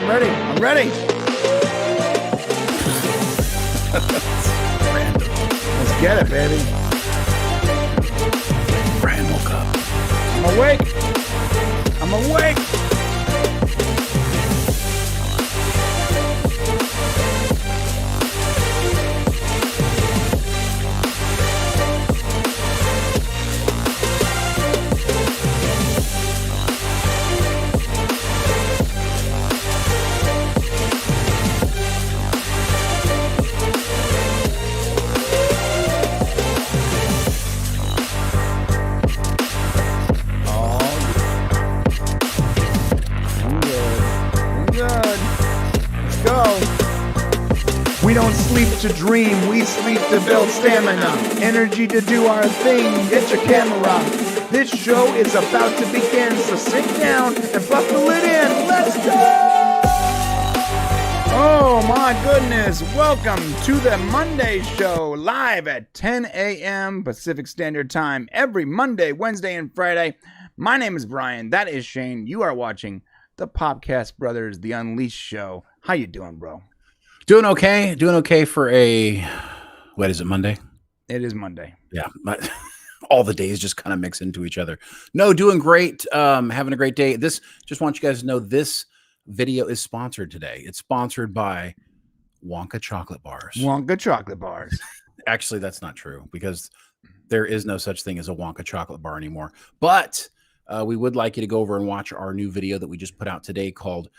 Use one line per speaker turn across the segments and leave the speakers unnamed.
going. I'm ready. I'm ready.
Random.
Let's get it, baby.
Brian woke up.
I'm awake. I'm awake. We don't sleep to dream, we sleep to build stamina. Energy to do our thing, get your camera. This show is about to begin, so sit down and buckle it in. Let's go! Oh my goodness, welcome to the Monday show, live at 10 a.m. Pacific Standard Time, every Monday, Wednesday, and Friday. My name is Brian, that is Shane. You are watching the Popcast Brothers, The Unleashed Show. How you doing, bro?
Doing okay for a, what is it, Monday?
It is Monday.
Yeah, but all the days just kind of mix into each other. No, doing great, having a great day. Just want you guys to know this video is sponsored today. It's sponsored by Wonka chocolate bars.
Wonka chocolate bars.
Actually, that's not true because there is no such thing as a Wonka chocolate bar anymore. But we would like you to go over and watch our new video that we just put out today called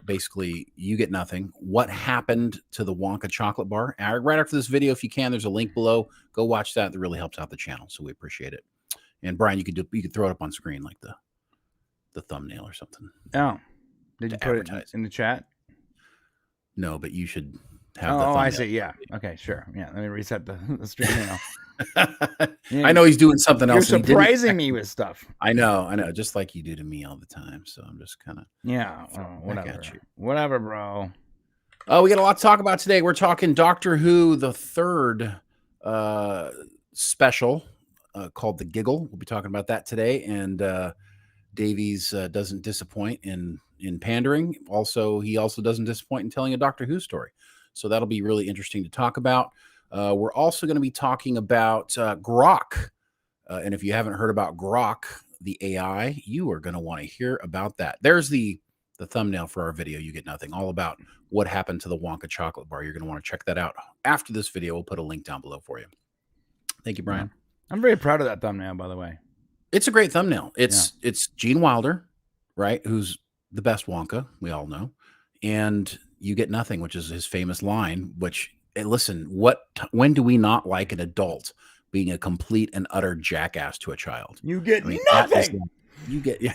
basically You Get Nothing. What happened to the Wonka chocolate bar? Right after this video, if you can, there's a link below. Go watch that. That really helps out the channel. So we appreciate it. And Brian, you could throw it up on screen like the thumbnail or something.
Oh, did you put it in the chat?
No, but you should have
the
thumbnail.
I see. Yeah. Okay, sure. Yeah. Let me reset the stream now.
I know he's doing something else.
You're surprising me with stuff.
I know, just like you do to me all the time. So I'm just kind of
whatever, bro.
Oh, we got a lot to talk about today. We're talking Doctor Who, the third special called The Giggle. We'll be talking about that today. And Davies doesn't disappoint in pandering. He also doesn't disappoint in telling a Doctor Who story. So that'll be really interesting to talk about. We're also going to be talking about Grock. And if you haven't heard about Grock, the AI, you are going to want to hear about that. There's the thumbnail for our video, You Get Nothing, all about what happened to the Wonka chocolate bar. You're going to want to check that out. After this video, we'll put a link down below for you. Thank you, Brian.
I'm very proud of that thumbnail, by the way.
It's a great thumbnail. It's Gene Wilder, right, who's the best Wonka, we all know. And You Get Nothing, which is his famous line, which... Hey, listen, when do we not like an adult being a complete and utter jackass to a child?
You get nothing.
You get, yeah.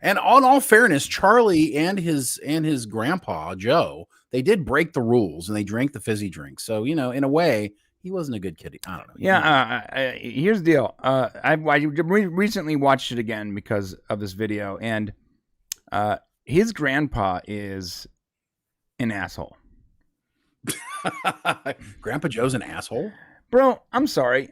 And on all fairness, Charlie and his grandpa, Joe, they did break the rules and they drank the fizzy drink. So, in a way, he wasn't a good kid. I don't know.
Yeah. Here's the deal. I recently watched it again because of this video, and his grandpa is an asshole.
Grandpa Joe's an asshole,
bro. I'm sorry.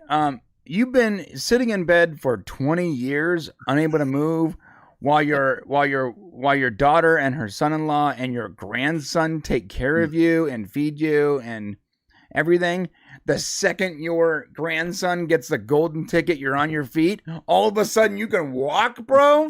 You've been sitting in bed for 20 years, unable to move, while your daughter and her son-in-law and your grandson take care of you and feed you and everything. The second your grandson gets the golden ticket, you're on your feet. All of a sudden, you can walk, bro.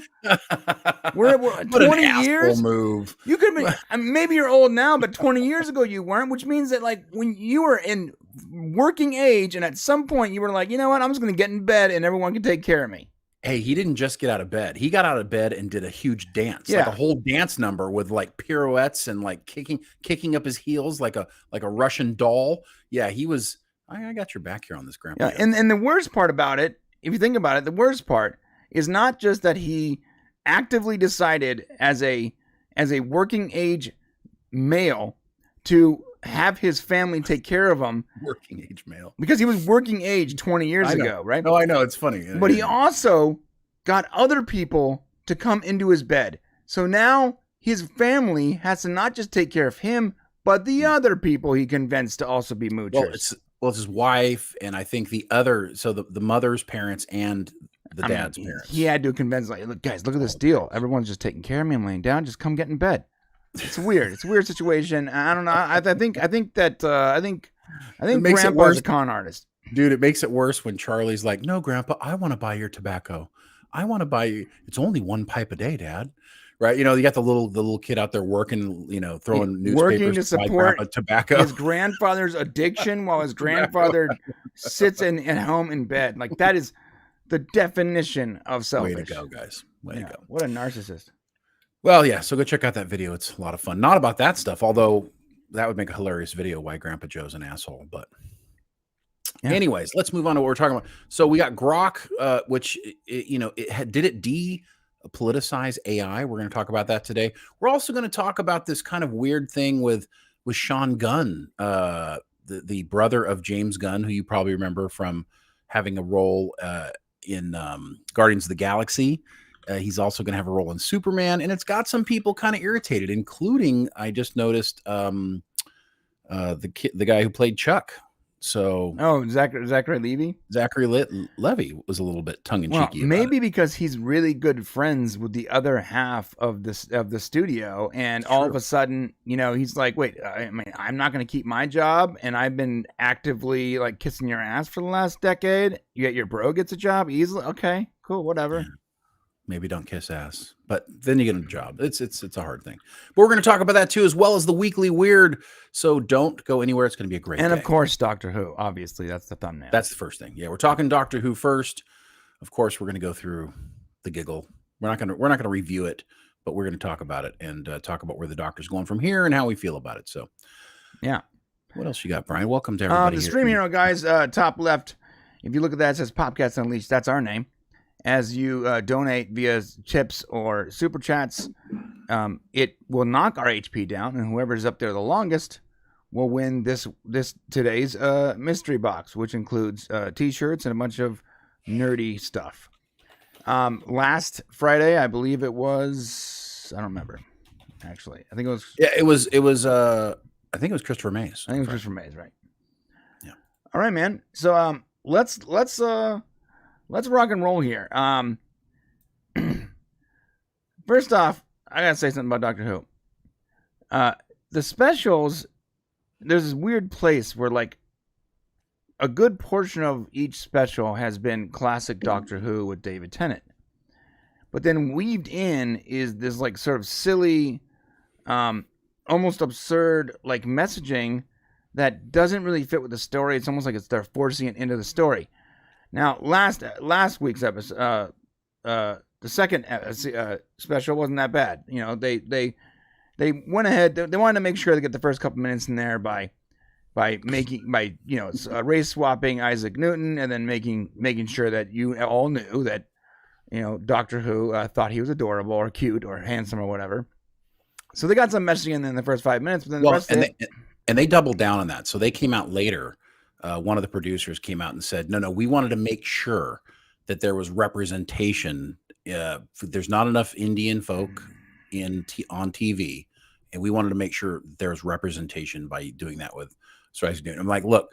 We're 20 years.
Move.
You could be. Maybe you're old now, but 20 years ago you weren't. Which means that, like, when you were in working age, and at some point you were like, you know what, I'm just going to get in bed, and everyone can take care of me.
Hey, he didn't just get out of bed. He got out of bed and did a huge dance, like a whole dance number with like pirouettes and like kicking up his heels like a Russian doll. Yeah, he was. I got your back here on this, Grandpa.
Yeah, and the worst part about it, if you think about it, the worst part is not just that he actively decided as a working age male to have his family take care of him.
Working age male.
Because he was working age 20 years ago, right?
No, I know. It's funny.
But he also got other people to come into his bed. So now his family has to not just take care of him, but the other people he convinced to also be moochers.
Well, it's his wife, and I think the mother's parents and the dad's parents.
He had to convince, like, look, guys, look at this deal. Everyone's just taking care of me. I'm laying down. Just come get in bed. It's weird. It's a weird situation. I don't know. I think
It makes it
Grandpa's
worse.
a con artist.
Dude, it makes it worse when Charlie's like, "No, Grandpa, I want to buy your tobacco. I want to buy you. It's only one pipe a day, Dad." Right? You know, you got the little kid out there working, you know, throwing
Working
newspapers
to
to buy
support
Grandpa tobacco.
his grandfather's addiction while his grandfather sits at home in bed. Like, that is the definition of selfish.
Way to go, guys. Way to go.
What a narcissist.
Well, yeah, so go check out that video. It's a lot of fun. Not about that stuff, although that would make a hilarious video why Grandpa Joe's an asshole. But anyways, let's move on to what we're talking about. So we got Grock, which, did it de-politicize AI? We're going to talk about that today. We're also going to talk about this kind of weird thing with Sean Gunn, the brother of James Gunn, who you probably remember from having a role in Guardians of the Galaxy. He's also going to have a role in Superman, and it's got some people kind of irritated, including, I just noticed, the guy who played Chuck. So,
Zachary Levy.
Levy was a little bit tongue in cheeky.
Well, maybe because he's really good friends with the other half of the studio, and all of a sudden, he's like, "Wait, I'm not going to keep my job, and I've been actively like kissing your ass for the last decade. Yet your bro gets a job easily. Okay, cool, whatever."
Yeah. Maybe don't kiss ass, but then you get a job. It's a hard thing. But we're going to talk about that too, as well as the weekly weird. So don't go anywhere. It's going to be a great
And
day.
of course, Doctor Who. Obviously, that's the thumbnail.
That's the first thing. Yeah, we're talking Doctor Who first. Of course, we're going to go through the giggle. We're not going to review it, but we're going to talk about it and talk about where the Doctor's going from here and how we feel about it. So,
yeah.
What else you got, Brian? Welcome to everybody.
The Stream Hero guys, top left. If you look at that, it says Popcast Unleashed. That's our name. As you donate via chips or super chats, it will knock our HP down, and whoever's up there the longest will win today's mystery box, which includes T-shirts and a bunch of nerdy stuff. Last Friday, I believe it was. I don't remember. Actually, I think it was.
Yeah, it was. I think it was Christopher Mays.
I think it was Christopher Mays, right?
Yeah.
All right, man. So let's rock and roll here. First off, I gotta say something about Doctor Who. The specials, there's this weird place where like a good portion of each special has been classic Doctor Who with David Tennant. But then weaved in is this like sort of silly, almost absurd like messaging that doesn't really fit with the story. It's almost like they're forcing it into the story. Now, last week's episode, the second special wasn't that bad. They went ahead. They wanted to make sure they get the first couple minutes in there by race swapping Isaac Newton, and then making sure that you all knew that Doctor Who thought he was adorable or cute or handsome or whatever. So they got some messaging in the first 5 minutes, but then the rest of it,
and they doubled down on that. So they came out later. One of the producers came out and said, no, we wanted to make sure that there was representation. There's not enough Indian folk on TV, and we wanted to make sure there was representation by doing that with Sir Isaac Newton. I'm like, look,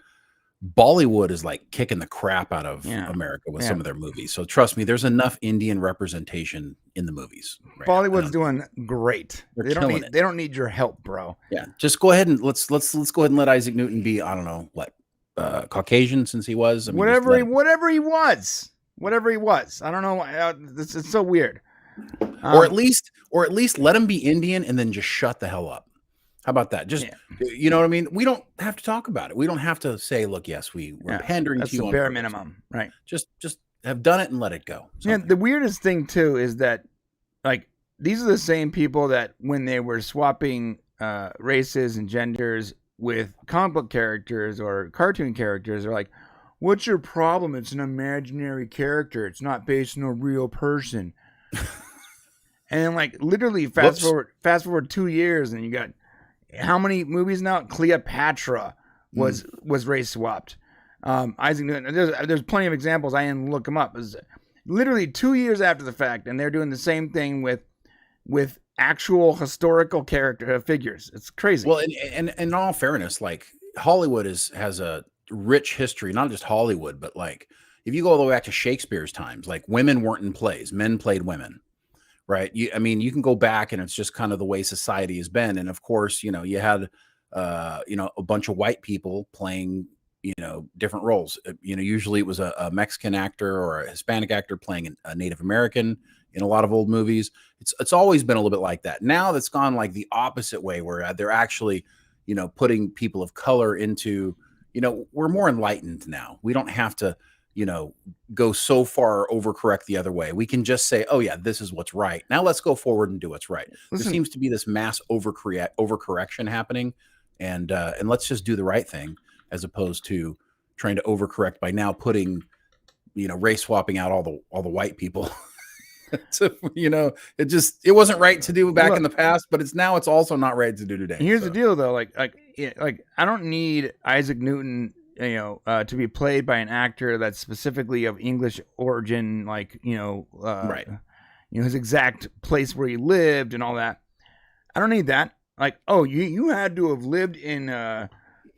Bollywood is like kicking the crap out of America with some of their movies. So trust me, there's enough Indian representation in the movies. Right
Bollywood's doing great.
They
don't need your help, bro.
Yeah, just go ahead and let's go ahead and let Isaac Newton be, I don't know what, Caucasian, since he was.
Whatever he was. I don't know. It's so weird.
Or at least let him be Indian and then just shut the hell up. How about that? Just, you know what I mean? We don't have to talk about it. We don't have to say, look, yes, we're pandering to you.
That's the bare minimum, right?
Just have done it and let it go.
Yeah. The weirdest thing too is that, like, these are the same people that when they were swapping races and genders with comic book characters or cartoon characters, are like, what's your problem? It's an imaginary character. It's not based on a real person. And like literally fast forward 2 years, and you got how many movies now? Cleopatra was race swapped. Isaac Newton. There's plenty of examples. I didn't look them up. It was literally 2 years after the fact, and they're doing the same thing with actual historical character figures. It's crazy.
Well, and in all fairness, like Hollywood has a rich history, not just Hollywood, but like if you go all the way back to Shakespeare's times, like women weren't in plays, men played women, right? I mean, you can go back and it's just kind of the way society has been. And of course, you had, a bunch of white people playing, different roles. Usually it was a Mexican actor or a Hispanic actor playing a Native American in a lot of old movies. It's always been a little bit like that. Now that's gone like the opposite way, where they're actually, putting people of color into, we're more enlightened now. We don't have to, go so far overcorrect the other way. We can just say, oh yeah, this is what's right. Now let's go forward and do what's right.
Listen,
there seems to be this mass overcorrection happening, and let's just do the right thing, as opposed to trying to overcorrect by now putting, race swapping out all the white people. So, it wasn't right to do back in the past, but it's also not right to do today.
Here's the deal, though. Like I don't need Isaac Newton, to be played by an actor that's specifically of English origin, like,
right.
His exact place where he lived and all that. I don't need that. Like, oh, you had to have lived in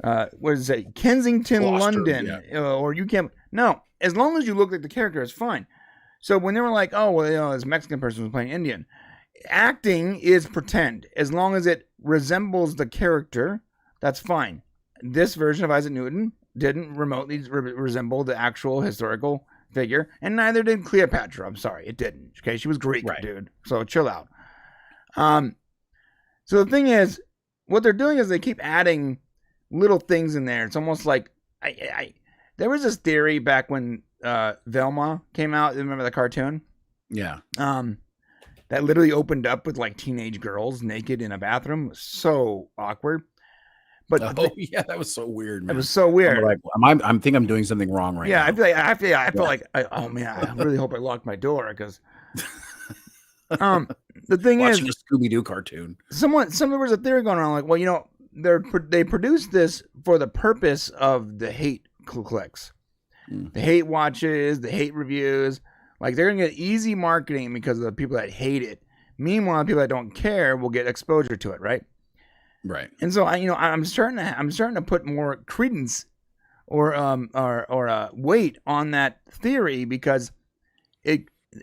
what is it, Kensington,
Gloucester,
London, or you can't. No, as long as you look like the character, it's fine. So when they were like, oh, well, this Mexican person was playing Indian, acting is pretend. As long as it resembles the character, that's fine. This version of Isaac Newton didn't remotely resemble the actual historical figure, and neither did Cleopatra. I'm sorry, it didn't. Okay, she was Greek,
right,
dude. So chill out. So the thing is, what they're doing is they keep adding little things in there. It's almost like there was this theory back when Velma came out. Remember the cartoon?
Yeah.
That literally opened up with like teenage girls naked in a bathroom. It was so awkward. But
yeah, that was so weird, man.
It was so weird.
I think I'm doing something wrong right now.
I feel like, oh man, I really hope I locked my door, because the thing
watching
is,
a Scooby-Doo cartoon.
There was a theory going on, like, well, they produced this for the purpose of the hate clicks, the hate watches, the hate reviews. Like, they're gonna get easy marketing because of the people that hate it. Meanwhile, the people that don't care will get exposure to it, right?
Right.
And so I'm starting to put more credence or weight on that theory, because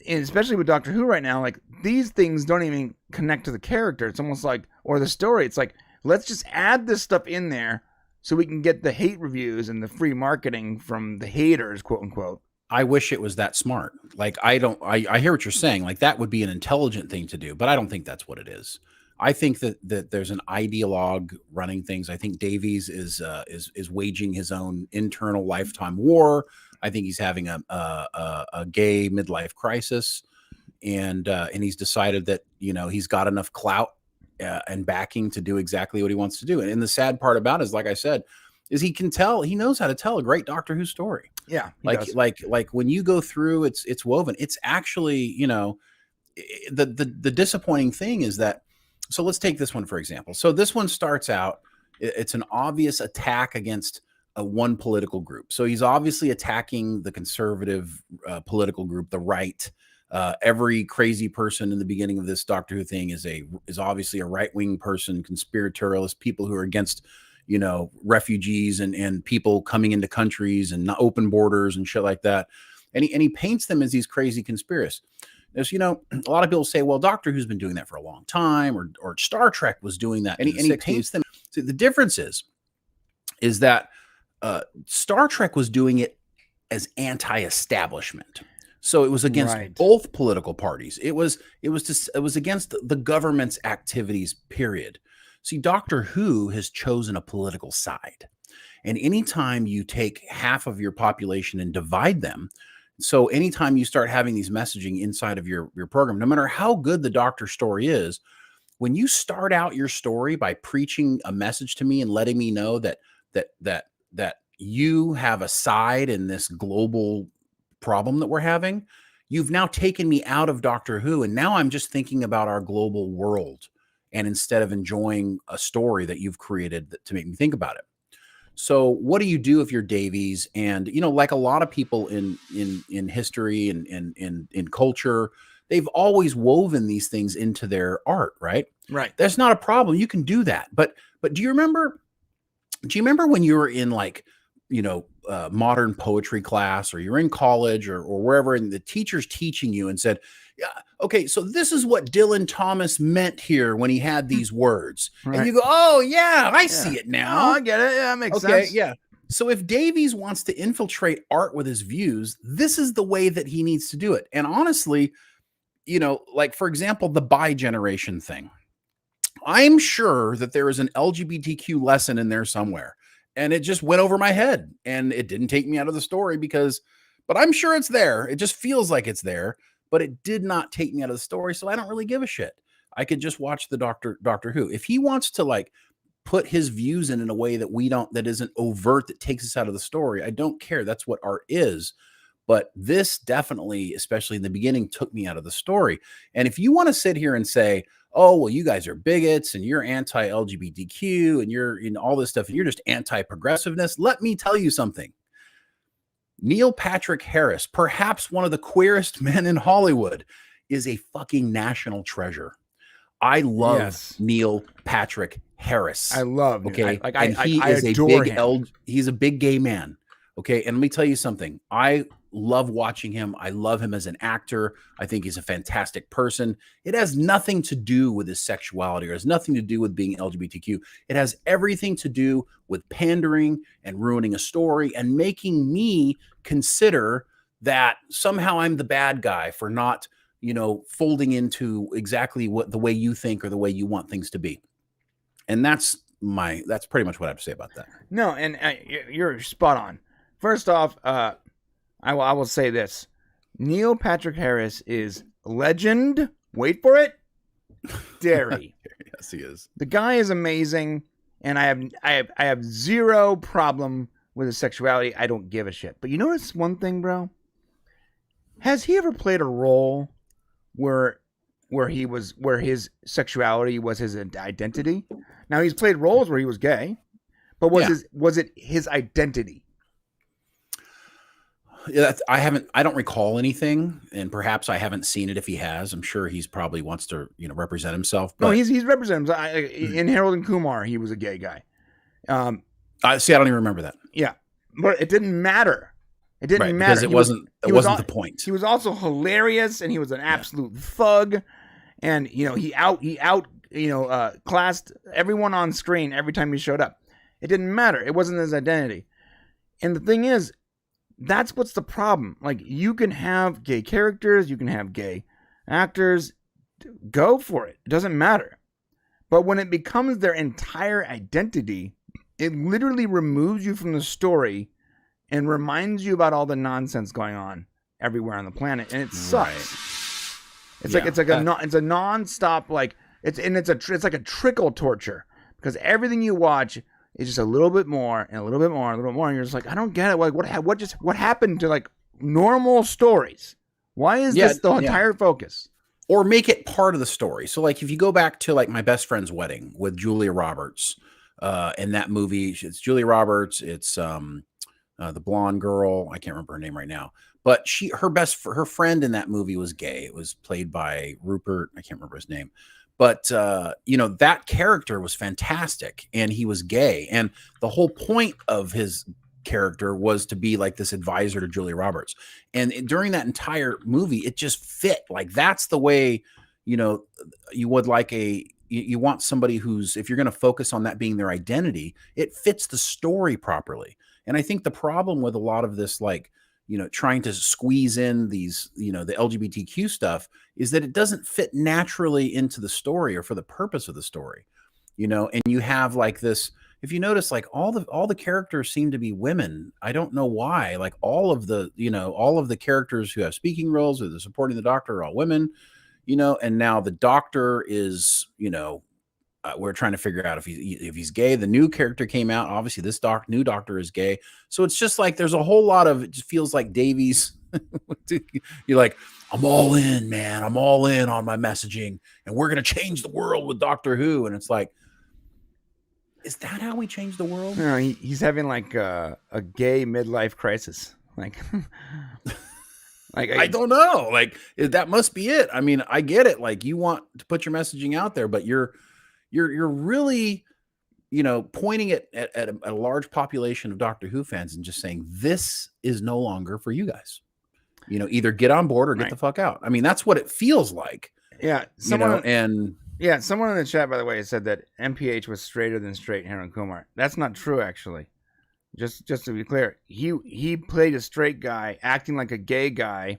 especially with Doctor Who right now, like, these things don't even connect to the character. It's almost like, or the story. It's like, let's just add this stuff in there so we can get the hate reviews and the free marketing from the haters, quote unquote.
I wish it was that smart. Like, I hear what you're saying. Like, that would be an intelligent thing to do, but I don't think that's what it is. I think that there's an ideologue running things. I think Davies is waging his own internal lifetime war. I think he's having a gay midlife crisis, and he's decided that he's got enough clout and backing to do exactly what he wants to do. And the sad part about it is, like I said, is he knows how to tell a great Doctor Who story.
Yeah,
like when you go through, it's woven. It's actually the disappointing thing is that. So let's take this one, for example. So this one starts out, it's an obvious attack against one political group. So he's obviously attacking the conservative political group, the right. Every crazy person in the beginning of this Doctor Who thing is obviously a right-wing person, conspiratorialist, people who are against, refugees and people coming into countries and not open borders and shit like that. And he paints them as these crazy conspiracists. As a lot of people say, well, Doctor Who's been doing that for a long time, or Star Trek was doing that. And he paints them. So the difference is that Star Trek was doing it as anti-establishment. So it was against both political parties. It was against the government's activities, period. See, Doctor Who has chosen a political side. And anytime you take half of your population and divide them, so anytime you start having these messaging inside of your program, no matter how good the Doctor story is, when you start out your story by preaching a message to me and letting me know that you have a side in this global problem that we're having, you've now taken me out of Doctor Who, and now I'm just thinking about our global world, and instead of enjoying a story that you've created to make me think about it. So what do you do if you're Davies? And, like a lot of people in history and in culture, they've always woven these things into their art, right?
Right.
That's not a problem. You can do that. But do you remember when you were in, like, modern poetry class, or you're in college or wherever, and the teacher's teaching you and said, yeah, okay, so this is what Dylan Thomas meant here when he had these words.
Right.
And you go, oh yeah, I see it now.
Oh, I get it. Yeah, that makes
okay,
sense.
yeah. So if Davies wants to infiltrate art with his views, this is the way that he needs to do it. And honestly, like for example, the Bi-Generation thing. I'm sure that there is an LGBTQ lesson in there somewhere, and it just went over my head, and it didn't take me out of the story but I'm sure it's there. It just feels like it's there, but it did not take me out of the story. So I don't really give a shit. I could just watch the Doctor Who. If he wants to like put his views in a way that isn't overt, that takes us out of the story, I don't care. That's what art is. But this definitely, especially in the beginning, took me out of the story. And if you want to sit here and say, oh, well, you guys are bigots and you're anti-LGBTQ and you're in all this stuff and you're just anti-progressiveness, let me tell you something. Neil Patrick Harris, perhaps one of the queerest men in Hollywood, is a fucking national treasure. I love Neil Patrick Harris.
I love him.
Okay.
I adore him.
He's a big gay man. Okay. And let me tell you something. I love watching him. I love him as an actor. I think he's a fantastic person. It has nothing to do with his sexuality, or has nothing to do with being LGBTQ. It has everything to do with pandering and ruining a story and making me consider that somehow I'm the bad guy for not, folding into exactly what the way you think or the way you want things to be. And that's pretty much what I have to say about that.
No, and you're spot on. First off, I will say this. Neil Patrick Harris is legend. Wait for it. Derry.
Yes, he is.
The guy is amazing, and I have zero problem with his sexuality. I don't give a shit. But you notice one thing, bro? Has he ever played a role where his sexuality was his identity? Now, he's played roles where he was gay, but was it his identity?
Yeah, I don't recall anything, and perhaps I haven't seen it. If he has, I'm sure he's probably wants to, represent himself. But...
No, he's represented in Harold and Kumar. He was a gay guy.
I don't even remember that.
Yeah, but it didn't matter. It didn't matter.
Because it wasn't the point.
He was also hilarious, and he was an absolute thug. And he classed everyone on screen every time he showed up. It didn't matter. It wasn't his identity. And the thing is, that's what's the problem. Like, you can have gay characters, you can have gay actors, go for it. It doesn't matter. But when it becomes their entire identity, it literally removes you from the story and reminds you about all the nonsense going on everywhere on the planet, and it sucks. Right. It's a nonstop, like it's like a trickle torture, because everything you watch is just a little bit more and a little bit more and a little bit more, and you're just like, I don't get it. Like, what happened to like normal stories? Why is this the entire focus?
Or make it part of the story. So like if you go back to like My Best Friend's Wedding with Julia Roberts, in that movie, it's Julia Roberts, it's the blonde girl, I can't remember her name right now, but her friend in that movie was gay. It was played by Rupert, I can't remember his name. But, that character was fantastic, and he was gay. And the whole point of his character was to be like this advisor to Julia Roberts. And during that entire movie, it just fit. Like, that's the way, you would like you want somebody who's, if you're going to focus on that being their identity, it fits the story properly. And I think the problem with a lot of this, like, trying to squeeze in these, the LGBTQ stuff, is that it doesn't fit naturally into the story or for the purpose of the story, and you have like this, if you notice, like all the characters seem to be women. I don't know why, like all of the characters who have speaking roles or the supporting the Doctor are all women, and now the Doctor is, we're trying to figure out if he's gay. The new character came out. Obviously, this new Doctor is gay. So it's just like there's a whole lot of, it just feels like Davies. You're like, I'm all in, man. I'm all in on my messaging, and we're gonna change the world with Doctor Who. And it's like, is that how we change the world?
No, he's having like a gay midlife crisis. Like,
I don't know. Like, that must be it. I mean, I get it. Like, you want to put your messaging out there, but you're really, pointing at a large population of Doctor Who fans and just saying, this is no longer for you guys. Either get on board or get the fuck out. I mean, that's what it feels like.
Yeah.
Someone
in the chat, by the way, said that MPH was straighter than straight Harold Kumar. That's not true, actually. Just to be clear, he played a straight guy acting like a gay guy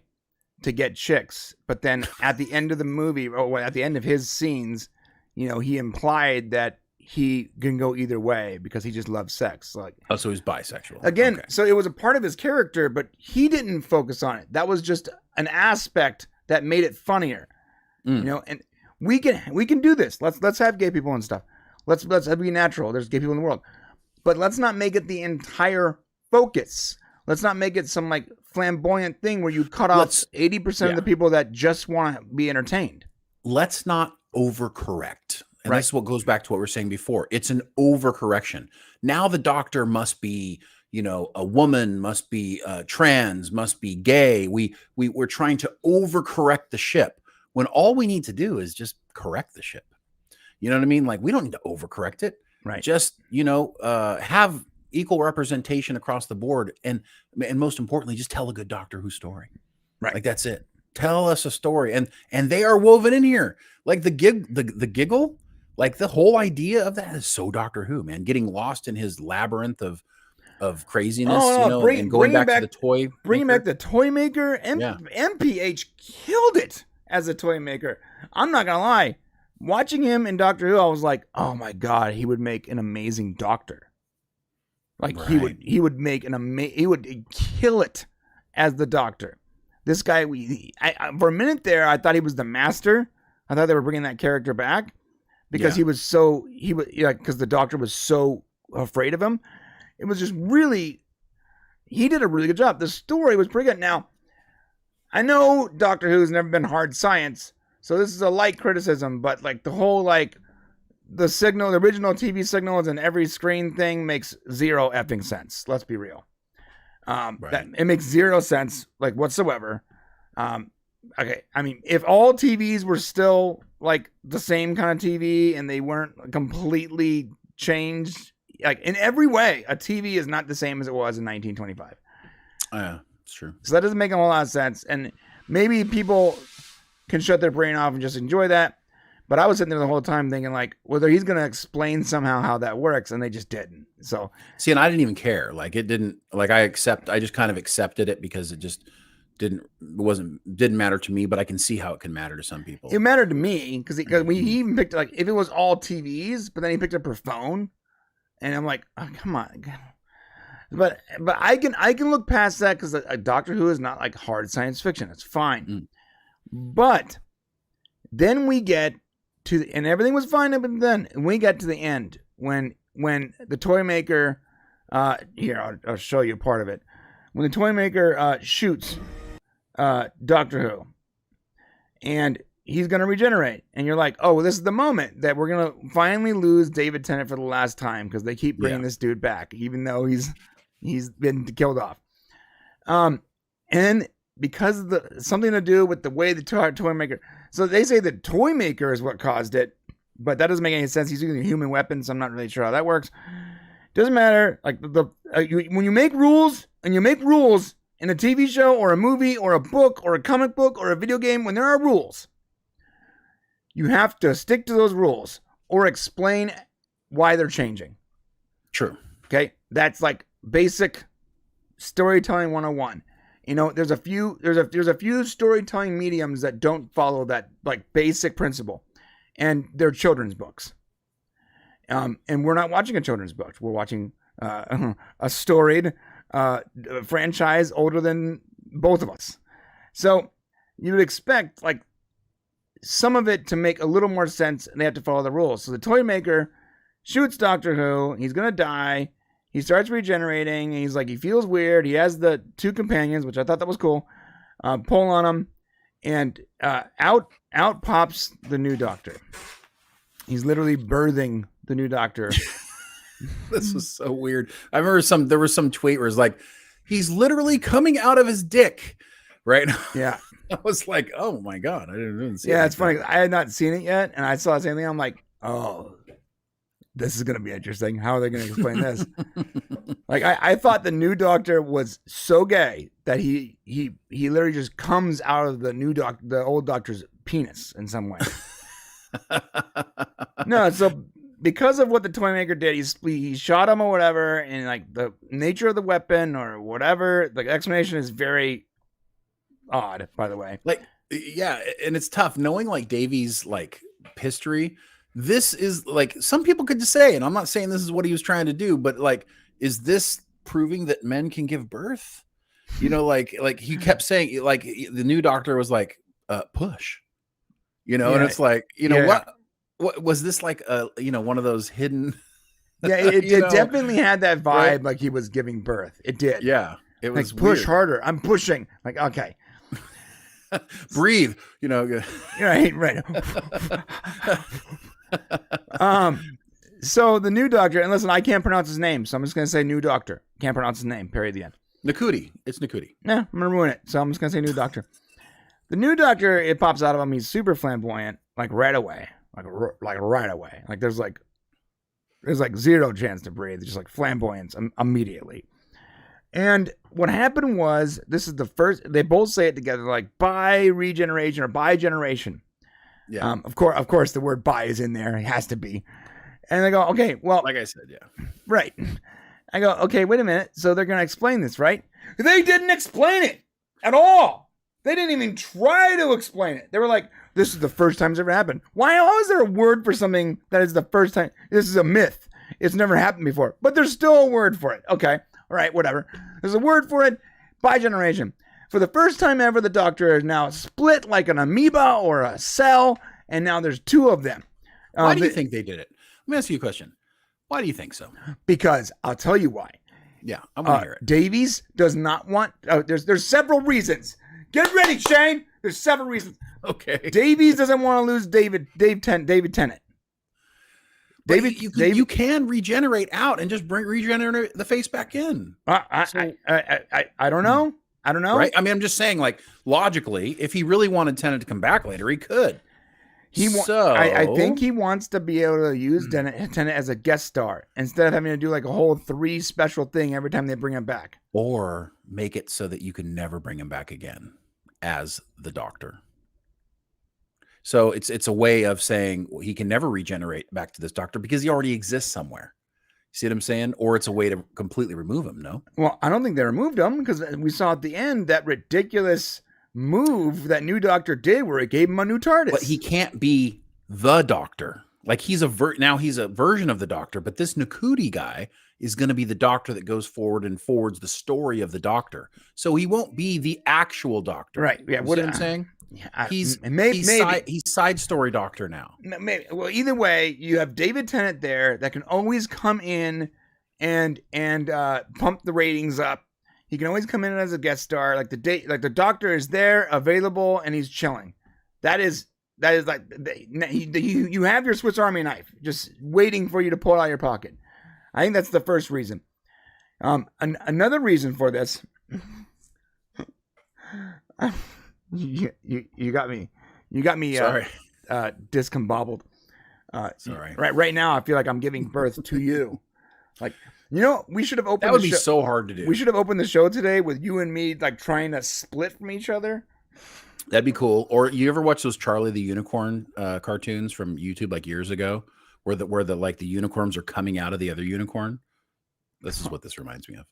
to get chicks, but then at the end of the movie, or at the end of his scenes, he implied that he can go either way because he just loves sex. Like,
so he's bisexual
again. Okay. So it was a part of his character, but he didn't focus on it. That was just an aspect that made it funnier. And we can do this. Let's have gay people and stuff. Let's be natural. There's gay people in the world, but let's not make it the entire focus. Let's not make it some like flamboyant thing where you cut off 80% of the people that just want to be entertained.
Let's not overcorrect. And that's what goes back to what we were saying before. It's an overcorrection. Now the Doctor must be, a woman, must be trans, must be gay. We're trying to overcorrect the ship when all we need to do is just correct the ship. You know what I mean? Like, we don't need to overcorrect it.
Right.
Just, have equal representation across the board. And most importantly, just tell a good Doctor Who story.
Right.
Like, that's it. Tell us a story. And they are woven in here. Like the giggle, like the whole idea of that is so Doctor Who, man. Getting lost in his labyrinth of craziness, and going back to the toy.
Bringing back the toy maker. MPH killed it as a toy maker. I'm not going to lie. Watching him in Doctor Who, I was like, oh my God, he would make an amazing Doctor. Like he would make he would kill it as the Doctor. This guy, for a minute there, I thought he was the Master. I thought they were bringing that character back because because the Doctor was so afraid of him. It was just really, he did a really good job. The story was pretty good. Now, I know Doctor Who's never been hard science, so this is a light criticism, but like the whole the original TV signals and every screen thing makes zero effing sense. Let's be real. That it makes zero sense, like whatsoever. Okay, I mean, if all TVs were still like the same kind of TV and they weren't completely changed, like in every way, a TV is not the same as it was in 1925.
Yeah, it's true.
So that doesn't make a whole lot of sense, and maybe people can shut their brain off and just enjoy that. But I was sitting there the whole time thinking, like, whether he's going to explain somehow how that works, and they just didn't. So
see, and I didn't even care. Like, it didn't. Like, I just kind of accepted it because it just didn't matter to me. But I can see how it can matter to some people.
It mattered to me because he even picked, like, if it was all TVs, but then he picked up her phone, and I'm like, oh, come on. But I can look past that because Doctor Who is not like hard science fiction. It's fine. But then we get and everything was fine up and then, and we got to the end when the toy maker, here I'll show you part of it. When the toy maker shoots Doctor Who, and he's gonna regenerate, and you're like, oh, well, this is the moment that we're gonna finally lose David Tennant for the last time because they keep bringing this dude back, even though he's been killed off. And because of something to do with the way the toy maker. So they say the toy maker is what caused it, but that doesn't make any sense. He's using a human weapon, so I'm not really sure how that works. Doesn't matter. Like when you make rules, and you make rules in a TV show or a movie or a book or a comic book or a video game, when there are rules, you have to stick to those rules or explain why they're changing.
True.
Okay, that's like basic storytelling 101. There's a few storytelling mediums that don't follow that like basic principle, and they're children's books. And we're not watching a children's book. We're watching a storied franchise older than both of us. So you would expect like some of it to make a little more sense, and they have to follow the rules. So the toy maker shoots Doctor Who. He's gonna die. He starts regenerating. And he's like, he feels weird. He has the two companions, which I thought that was cool, pull on him, and out pops the new Doctor. He's literally birthing the new Doctor.
This was so weird. I remember there was some tweet where it's like, he's literally coming out of his dick, right?
Yeah.
I was like, oh my God, I didn't see it.
Yeah, it's funny. I had not seen it yet, and I saw the same thing. I'm like, oh, this is going to be interesting. How are they going to explain this? Like, I thought the new Doctor was so gay that he literally just comes out of the old Doctor's penis in some way. No, so because of what the toy maker did, he shot him or whatever, and like the nature of the weapon or whatever, the explanation is very odd, by the way.
Like, yeah, and it's tough knowing like Davies' like history. This is like, some people could just say, and I'm not saying this is what he was trying to do, but like, is this proving that men can give birth? You know, like he kept saying, like the new Doctor was like, push, you know, and it's like, you know, what was this like, you know, one of those hidden.
Yeah, it definitely had that vibe, right? Like he was giving birth. It did.
Yeah, it was
like, push harder. I'm pushing. Like, okay.
Breathe, you know.
right. So the new Doctor, and listen, I can't pronounce his name, so I'm just gonna say new Doctor. Can't pronounce his name. Period. The end.
Nakuti. It's Nakuti.
Yeah, I'm gonna ruin it. So I'm just gonna say new Doctor. The new Doctor, it pops out of him. He's super flamboyant, like right away, like right away. Like there's like zero chance to breathe. Just like flamboyance immediately. And what happened was, this is the first, they both say it together, like Bi-Regeneration or Bi-Generation.
Yeah.
Of course, the word bi is in there. It has to be. And they go, okay, well.
Like I said, yeah.
Right. I go, okay, wait a minute. So they're going to explain this, right? They didn't explain it at all. They didn't even try to explain it. They were like, this is the first time it's ever happened. How is there a word for something that is the first time? This is a myth. It's never happened before. But there's still a word for it. Okay. All right, whatever. There's a word for it. Bi-Generation. For the first time ever, the Doctor is now split like an amoeba or a cell, and now there's two of them.
Why do you think they did it? Let me ask you a question. Why do you think so?
Because I'll tell you why.
Yeah, I'm gonna hear it.
Davies does not want. There's several reasons. Get ready, Shane. There's several reasons.
Okay.
Davies doesn't want to lose David Tennant.
You can regenerate out and just regenerate the face back in.
I don't know. I don't know.
Right? I mean, I'm just saying, like, logically, if he really wanted Tennant to come back later, he could.
I think he wants to be able to use Tennant as a guest star instead of having to do like a whole 3 special thing every time they bring him back.
Or make it so that you can never bring him back again as the Doctor. So it's a way of saying he can never regenerate back to this Doctor because he already exists somewhere. See what I'm saying? Or it's a way to completely remove him, no?
Well, I don't think they removed him because we saw at the end that ridiculous move that new Doctor did where it gave him a new TARDIS.
But he can't be the Doctor. Like he's now he's a version of the Doctor, but this Nakuti guy is going to be the Doctor that goes forward and forwards the story of the Doctor. So he won't be the actual Doctor.
Right. Yeah.
What I'm saying?
Yeah,
he's side story Doctor now.
Maybe. Well, either way, you have David Tennant there that can always come in and pump the ratings up. He can always come in as a guest star. Like the Doctor is there, available, and he's chilling. That is like you have your Swiss Army knife just waiting for you to pull out of your pocket. I think that's the first reason. Another reason for this. You got me.
Sorry.
Discombobbled.
Sorry.
Right now, I feel like I'm giving birth to you. Like, you know, we should have opened.
That would be so hard to do.
We should have opened the show today with you and me like trying to split from each other.
That'd be cool. Or you ever watch those Charlie the Unicorn cartoons from YouTube like years ago, where the like the unicorns are coming out of the other unicorn? This is what this reminds me of.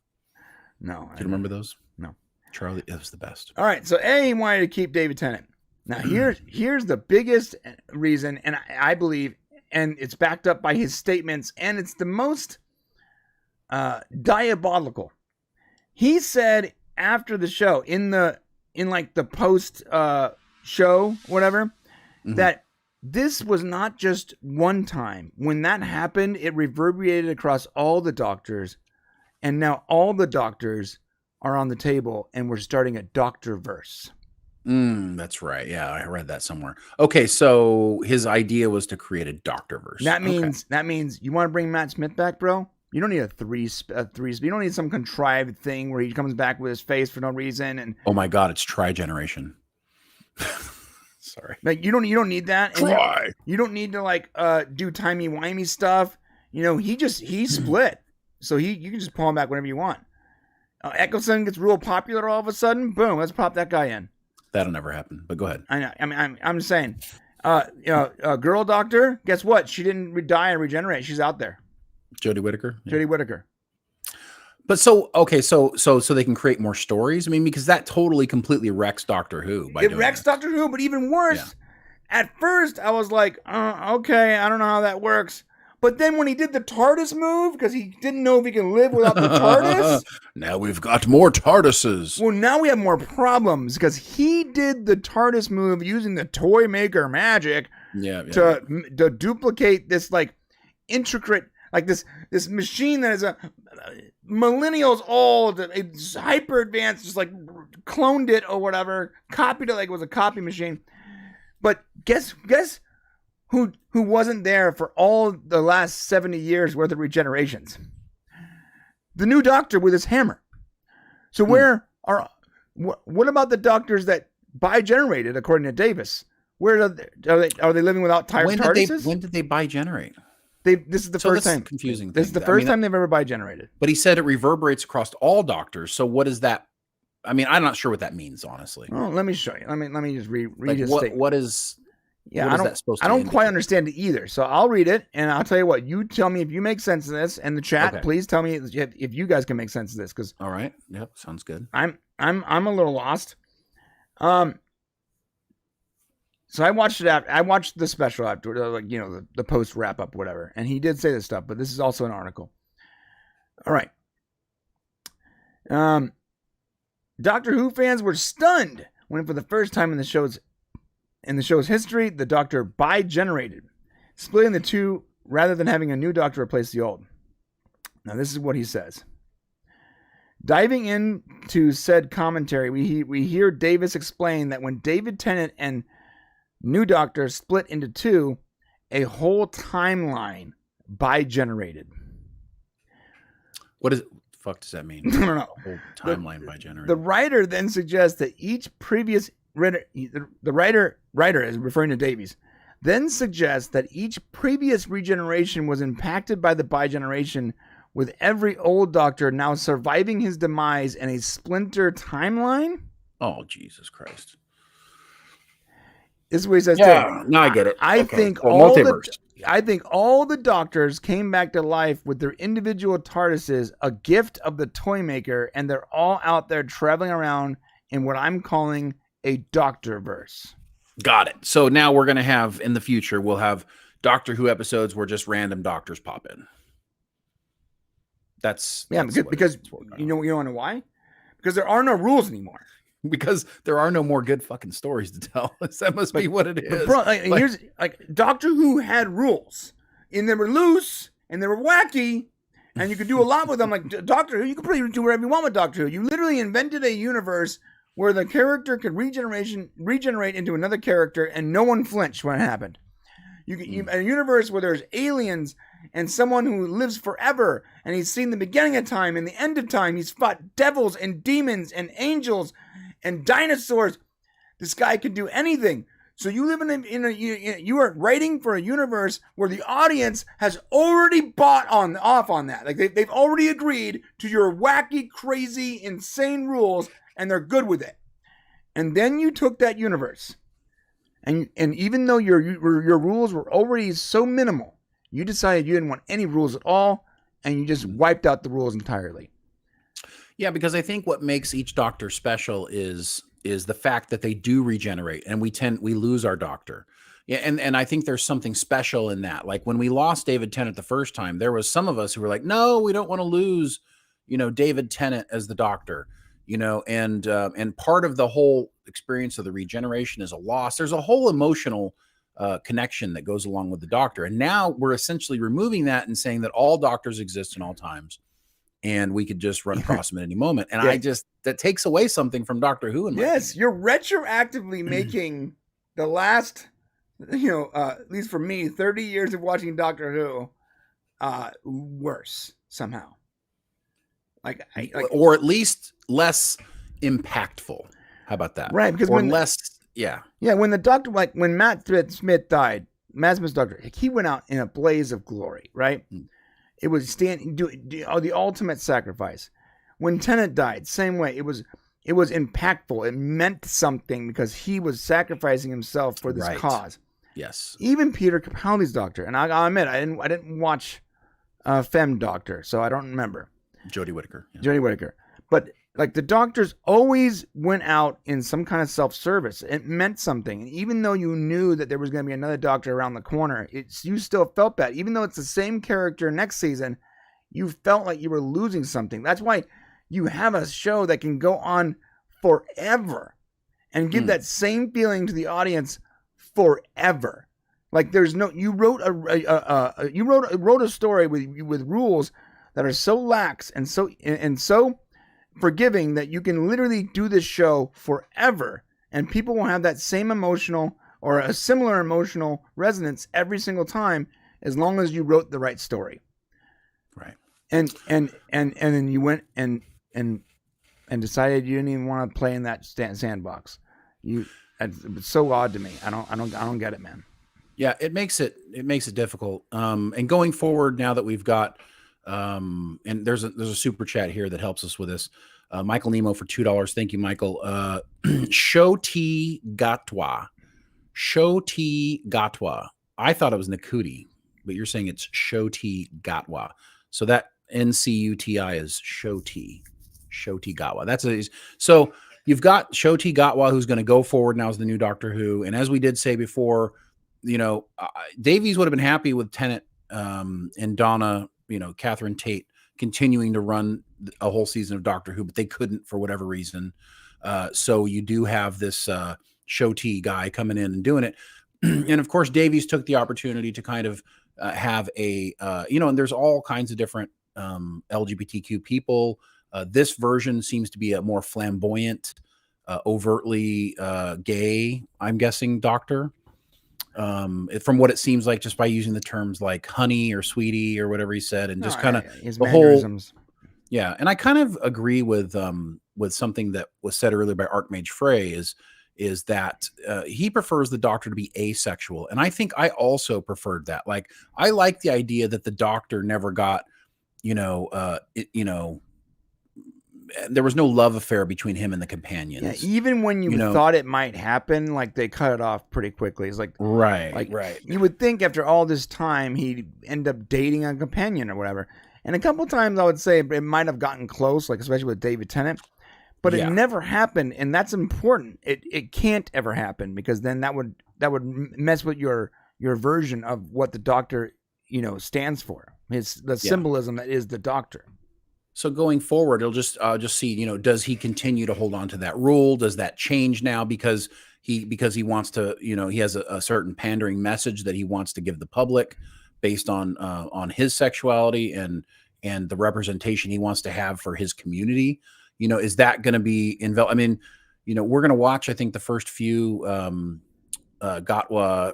No,
do you remember those?
No.
Charlie, it was the best.
All right, so he wanted to keep David Tennant. Now here's the biggest reason, and I believe, and it's backed up by his statements, and it's the most diabolical. He said after the show, in like the post show, whatever, that this was not just one time. When that happened, it reverberated across all the Doctors, and now all the Doctors are on the table, and we're starting a Doctorverse.
That's right. Yeah, I read that somewhere. Okay, so his idea was to create a Doctorverse.
That means you want to bring Matt Smith back, bro? You don't need a three. You don't need some contrived thing where he comes back with his face for no reason. And
oh my God, it's Tri-Generation. Sorry.
Like you don't need that. You don't need to like do timey-wimey stuff. he split, so you can just pull him back whenever you want. Eccleston gets real popular all of a sudden. Boom, let's pop that guy in.
That'll never happen. But go ahead.
I know. I mean, I'm just saying. Girl doctor. Guess what? She didn't die and regenerate. She's out there.
Jodie Whittaker. Yeah.
Jodie Whittaker.
But so they can create more stories. I mean, because that totally completely wrecks Doctor Who.
It wrecks Doctor Who, but even worse. Yeah. At first, I was like, okay, I don't know how that works. But then when he did the TARDIS move, because he didn't know if he can live without the TARDIS.
Now we've got more TARDISes.
Well, now we have more problems because he did the TARDIS move using the toy maker magic to duplicate this like intricate, like this machine that is a millennials old, it's hyper advanced, just like cloned it or whatever, copied it like it was a copy machine. But guess who wasn't there for all the last 70 years worth of regenerations? The new Doctor with his hammer. So what about the doctors that bi-generated according to Davis? Where are they living without TARDISes?
When did they bi-generate?
This is the first time.
Confusing.
This is the first time they've ever bi-generated.
But he said it reverberates across all doctors. So what is that? I mean, I'm not sure what that means, honestly.
Well, let me show you. Let me just read his
statement. What is?
Yeah,
what is that supposed to
I don't
indicate?
quite understand it either. So I'll read it, and I'll tell you what. You tell me if you make sense of this, and the chat, please tell me if you guys can make sense of this. Because
all right, yep, sounds good.
I'm a little lost. So I watched it after. I watched the special after, like the post wrap up, whatever. And he did say this stuff, but this is also an article. All right. Doctor Who fans were stunned when, for the first time in the show's history, the Doctor bi-generated, splitting the two rather than having a new Doctor replace the old. Now, this is what he says. Diving into said commentary, we hear Davis explain that when David Tennant and new Doctor split into two, a whole timeline bi-generated.
What the fuck does that mean?
I don't know.
Whole timeline bi-generated.
The writer then suggests that each previous the writer is referring to Davies, then suggests that each previous regeneration was impacted by the bi-generation, with every old Doctor now surviving his demise in a splinter timeline.
Oh, Jesus Christ.
This is what he says.
Yeah, now I get it.
I think all the Doctors came back to life with their individual TARDISes, a gift of the toy maker, and they're all out there traveling around in what I'm calling a Doctorverse.
Got it. So now we're going to have, in the future, we'll have Doctor Who episodes where just random doctors pop in. That's
because you know why? Because there are no rules anymore.
Because there are no more good fucking stories to tell. That must be what it is.
Bro, here's Doctor Who had rules, and they were loose and they were wacky, and you could do a lot with them. Like Doctor Who, you could pretty do whatever you want with Doctor Who. You literally invented a universe where the character could regenerate into another character, and no one flinched when it happened. A universe where there's aliens and someone who lives forever, and he's seen the beginning of time and the end of time. He's fought devils and demons and angels and dinosaurs. This guy can do anything. So you live you are writing for a universe where the audience has already bought off on that. Like they've already agreed to your wacky, crazy, insane rules, and they're good with it. And then you took that universe, and even though your rules were already so minimal, you decided you didn't want any rules at all, and you just wiped out the rules entirely.
Yeah, because I think what makes each Doctor special is the fact that they do regenerate, and we lose our Doctor. Yeah, and I think there's something special in that. Like when we lost David Tennant the first time, there was some of us who were like, no, we don't want to lose, David Tennant as the Doctor. And part of the whole experience of the regeneration is a loss. There's a whole emotional connection that goes along with the Doctor. And now we're essentially removing that and saying that all Doctors exist in all times, and we could just run across them at any moment. And that takes away something from Doctor Who.
Yes, you're retroactively making the last, at least for me, 30 years of watching Doctor Who worse somehow.
Or at least less impactful. How about that?
Right, because when the Doctor, when Matt Smith died, Matt Smith's Doctor, he went out in a blaze of glory, right? It was the ultimate sacrifice. When Tennant died, same way. It was impactful. It meant something because he was sacrificing himself for this cause.
Yes.
Even Peter Capaldi's Doctor, and I'll admit I didn't watch Femme Doctor, so I don't remember.
Jodie Whittaker. Yeah.
Jodie Whittaker. But like the doctors always went out in some kind of self-service. It meant something. And even though you knew that there was going to be another doctor around the corner, you still felt that. Even though it's the same character next season, you felt like you were losing something. That's why you have a show that can go on forever and give that same feeling to the audience forever. Like there's no, you wrote a story with rules that are so lax and so forgiving that you can literally do this show forever, and people will have that same emotional or a similar emotional resonance every single time, as long as you wrote the right story.
Right.
And then you went and decided you didn't even want to play in that sandbox. It's so odd to me. I don't get it, man.
Yeah, it makes it difficult. And going forward, now that we've got and there's a super chat here that helps us with this. Michael Nemo for $2. Thank you, Michael. Shoti Gatwa. I thought it was Nakuti, but you're saying it's Shoti Gatwa. So that NCUTI is Shoti Gatwa. So you've got Shoti Gatwa, who's going to go forward now as the new Doctor Who. And as we did say before, Davies would have been happy with Tennant and Donna, Catherine Tate continuing to run a whole season of Doctor Who, but they couldn't for whatever reason. So you do have this Shoti guy coming in and doing it. And of course, Davies took the opportunity to kind of have and there's all kinds of different LGBTQ people. This version seems to be a more flamboyant, overtly gay, I'm guessing, Doctor. From what it seems like, just by using the terms like honey or sweetie or whatever he said, and just kind of
his
the
mannerisms.
Yeah, and I kind of agree with something that was said earlier by Archmage Frey is that he prefers the Doctor to be asexual, and I think I also preferred that. Like, I like the idea that the Doctor never got, there was no love affair between him and the companions.
Yeah, even when you thought it might happen, like they cut it off pretty quickly. It's like
right.
You would think after all this time he'd end up dating a companion or whatever. And a couple times I would say it might have gotten close, like especially with David Tennant, but it never happened, and that's important. It can't ever happen, because then that would mess with your version of what the Doctor stands for. The symbolism that is the Doctor.
So going forward, it'll just see, does he continue to hold on to that rule? Does that change now because he wants to, he has a certain pandering message that he wants to give the public based on his sexuality and the representation he wants to have for his community? Is that going to be enveloped? I mean, we're going to watch, I think, the first few Gatwa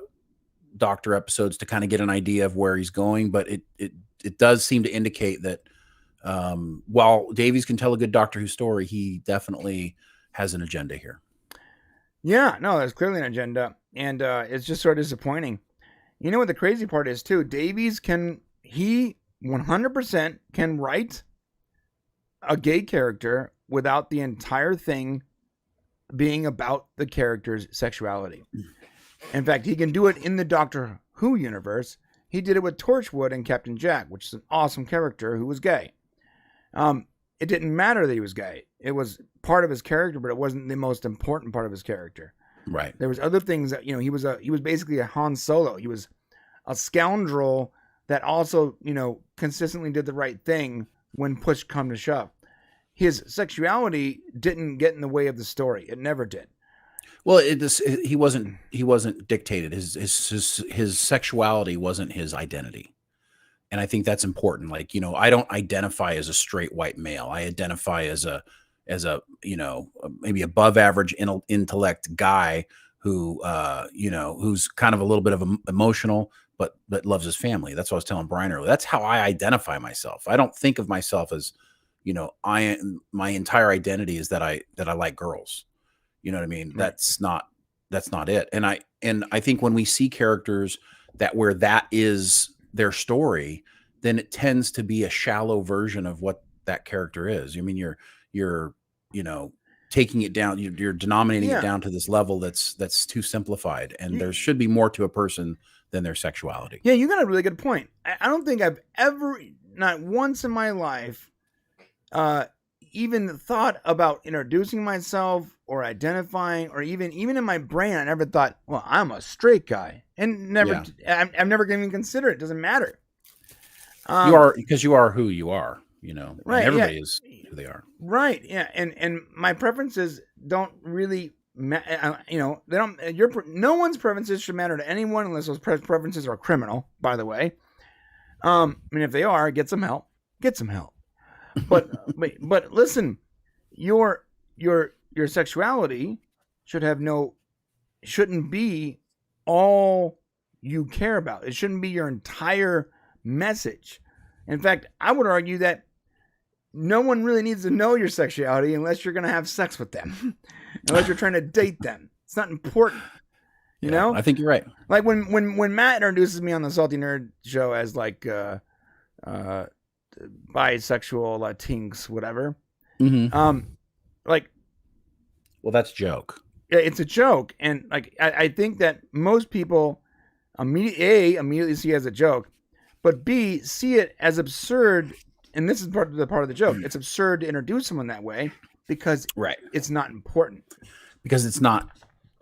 Doctor episodes to kind of get an idea of where he's going, but it does seem to indicate that while Davies can tell a good Doctor Who story, he definitely has an agenda here.
Yeah, no, there's clearly an agenda, and it's just sort of disappointing. You know what the crazy part is too? Davies 100% can write a gay character without the entire thing being about the character's sexuality. In fact, he can do it in the Doctor Who universe. He did it with Torchwood and Captain Jack, which is an awesome character who was gay. It didn't matter that he was gay. It was part of his character, but it wasn't the most important part of his character.
Right.
There was other things that, he was basically a Han Solo. He was a scoundrel that also, consistently did the right thing when push come to shove. His sexuality didn't get in the way of the story. It never did.
Well, he wasn't dictated. His sexuality wasn't his identity. And I think that's important. Like, I don't identify as a straight white male. I identify as a maybe above average intellect guy who, who's kind of a little bit of emotional, but loves his family. That's what I was telling Brian earlier. That's how I identify myself. I don't think of myself as, my entire identity is that I like girls. You know what I mean? Right. That's not it. And I think when we see characters where that is their story, then it tends to be a shallow version of what that character is. I mean, you're taking it down, you're denominating it down to this level that's too simplified, and there should be more to a person than their sexuality.
Yeah, you got a really good point. I don't think I've ever, not once in my life, even thought about introducing myself or identifying, or even in my brain, I never thought, well, I'm a straight guy, and never, I've never even considered it. Doesn't matter.
You are, because you are who you are,
right?
Everybody is who they are,
right? Yeah, and my preferences don't really, they don't. No one's preferences should matter to anyone unless those preferences are criminal. By the way, I mean, if they are, get some help. Get some help. But but listen, your sexuality shouldn't be all you care about. It shouldn't be your entire message. In fact, I would argue that no one really needs to know your sexuality unless you're going to have sex with them, unless you're trying to date them. It's not important. You know?
I think you're right.
Like when Matt introduces me on the Salty Nerd show as like bisexual tinks, whatever.
Mm-hmm.
Like,
well, that's a joke.
Yeah, it's a joke, and like I think that most people immediately see it as a joke, but B, see it as absurd, and this is part of the joke. It's absurd to introduce someone that way because it's not important.
Because it's not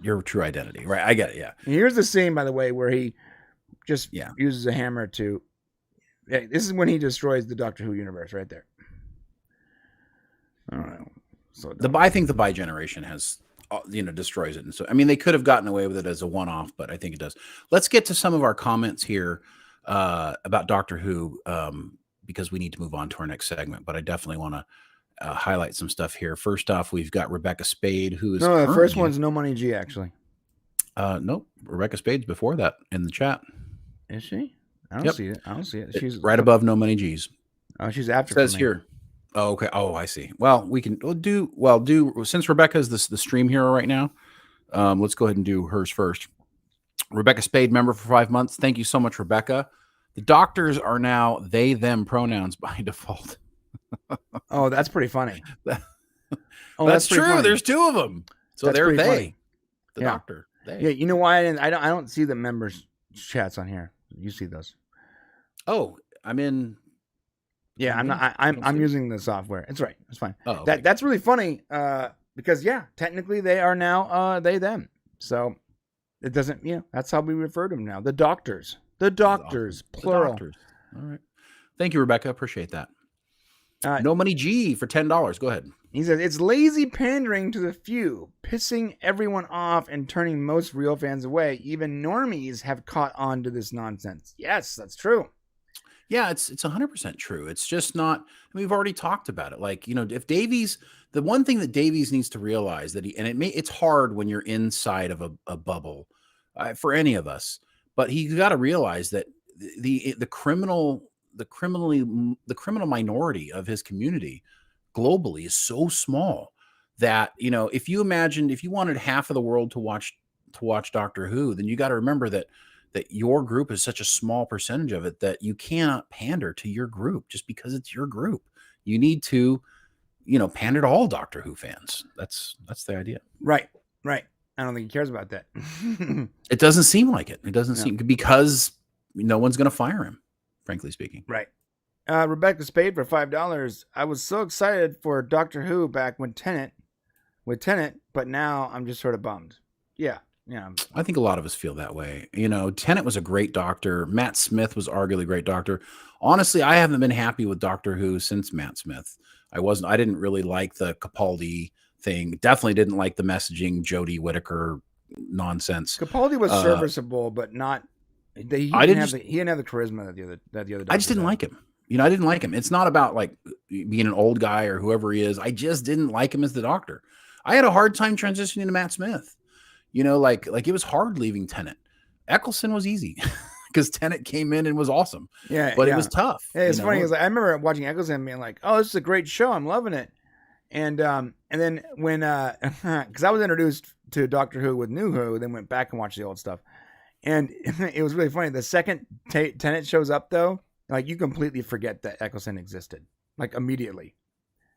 your true identity, right? I get it, yeah.
And here's the scene, by the way, where he just uses a hammer to... Yeah, this is when he destroys the Doctor Who universe right there. I don't know. So
I think the Bi-Generation has... destroys it. And so, I mean, they could have gotten away with it as a one-off, but I think it does. Let's get to some of our comments here about Doctor Who, because we need to move on to our next segment, but I definitely want to highlight some stuff here. First off, we've got Rebecca Spade, who is...
No, the first one's No Money G, actually.
Nope. Rebecca Spade's before that in the chat.
Is she? I don't see it. I don't see it. She's
right above No Money G's.
Oh, she's after.
It says here. Oh, okay. Oh, I see. Well, we'll do since Rebecca's the stream hero right now. Let's go ahead and do hers first. Rebecca Spade, member for 5 months. Thank you so much, Rebecca. The doctors are now they them pronouns by default.
Oh, that's pretty funny.
That's true. Funny. There's two of them, so they're they. Funny. The doctor. They.
Yeah, you know why? I don't see the members chats on here. You see those?
Oh, I'm in.
Yeah, I'm not. I'm using the software. It's right. It's fine.
Oh, okay.
That's really funny. Because technically they are now they them. So it doesn't. That's how we refer to them now. The doctors. The doctors. Plural.
The doctors. All right. Thank you, Rebecca. Appreciate that. No Money G for $10. Go ahead.
He says it's lazy pandering to the few, pissing everyone off and turning most real fans away. Even normies have caught on to this nonsense. Yes, that's true.
Yeah, it's 100% true. It's just not. We've already talked about it. Like, if Davies, the one thing that Davies needs to realize that it's hard when you're inside of a bubble for any of us, but he's got to realize that the criminal minority of his community globally is so small that, if you wanted half of the world to watch Doctor Who, then you got to remember that your group is such a small percentage of it that you cannot pander to your group just because it's your group. You need to, pander to all Doctor Who fans. That's the idea.
Right. I don't think he cares about that.
It doesn't seem like it. It doesn't seem, because no one's going to fire him, frankly speaking.
Right. Rebecca Spade for $5. I was so excited for Doctor Who back with Tennant, but now I'm just sort of bummed. Yeah.
I think a lot of us feel that way. Tennant was a great doctor. Matt Smith was arguably a great doctor. Honestly, I haven't been happy with Doctor Who since Matt Smith. I didn't really like the Capaldi thing. Definitely didn't like the messaging Jodie Whittaker nonsense.
Capaldi was serviceable, but not. He didn't have the charisma that the other.
I just didn't like him. I didn't like him. It's not about like being an old guy or whoever he is. I just didn't like him as the Doctor. I had a hard time transitioning to Matt Smith. Like it was hard leaving Tennant. Eccleston was easy because Tennant came in and was awesome.
Yeah,
but it was tough.
Yeah, it's funny. I remember watching Eccleston and being like, "Oh, this is a great show. I'm loving it." And then when because I was introduced to Doctor Who with New Who, then went back and watched the old stuff, and it was really funny. The second Tennant shows up though, Like, you completely forget that Eccleston existed, like, immediately.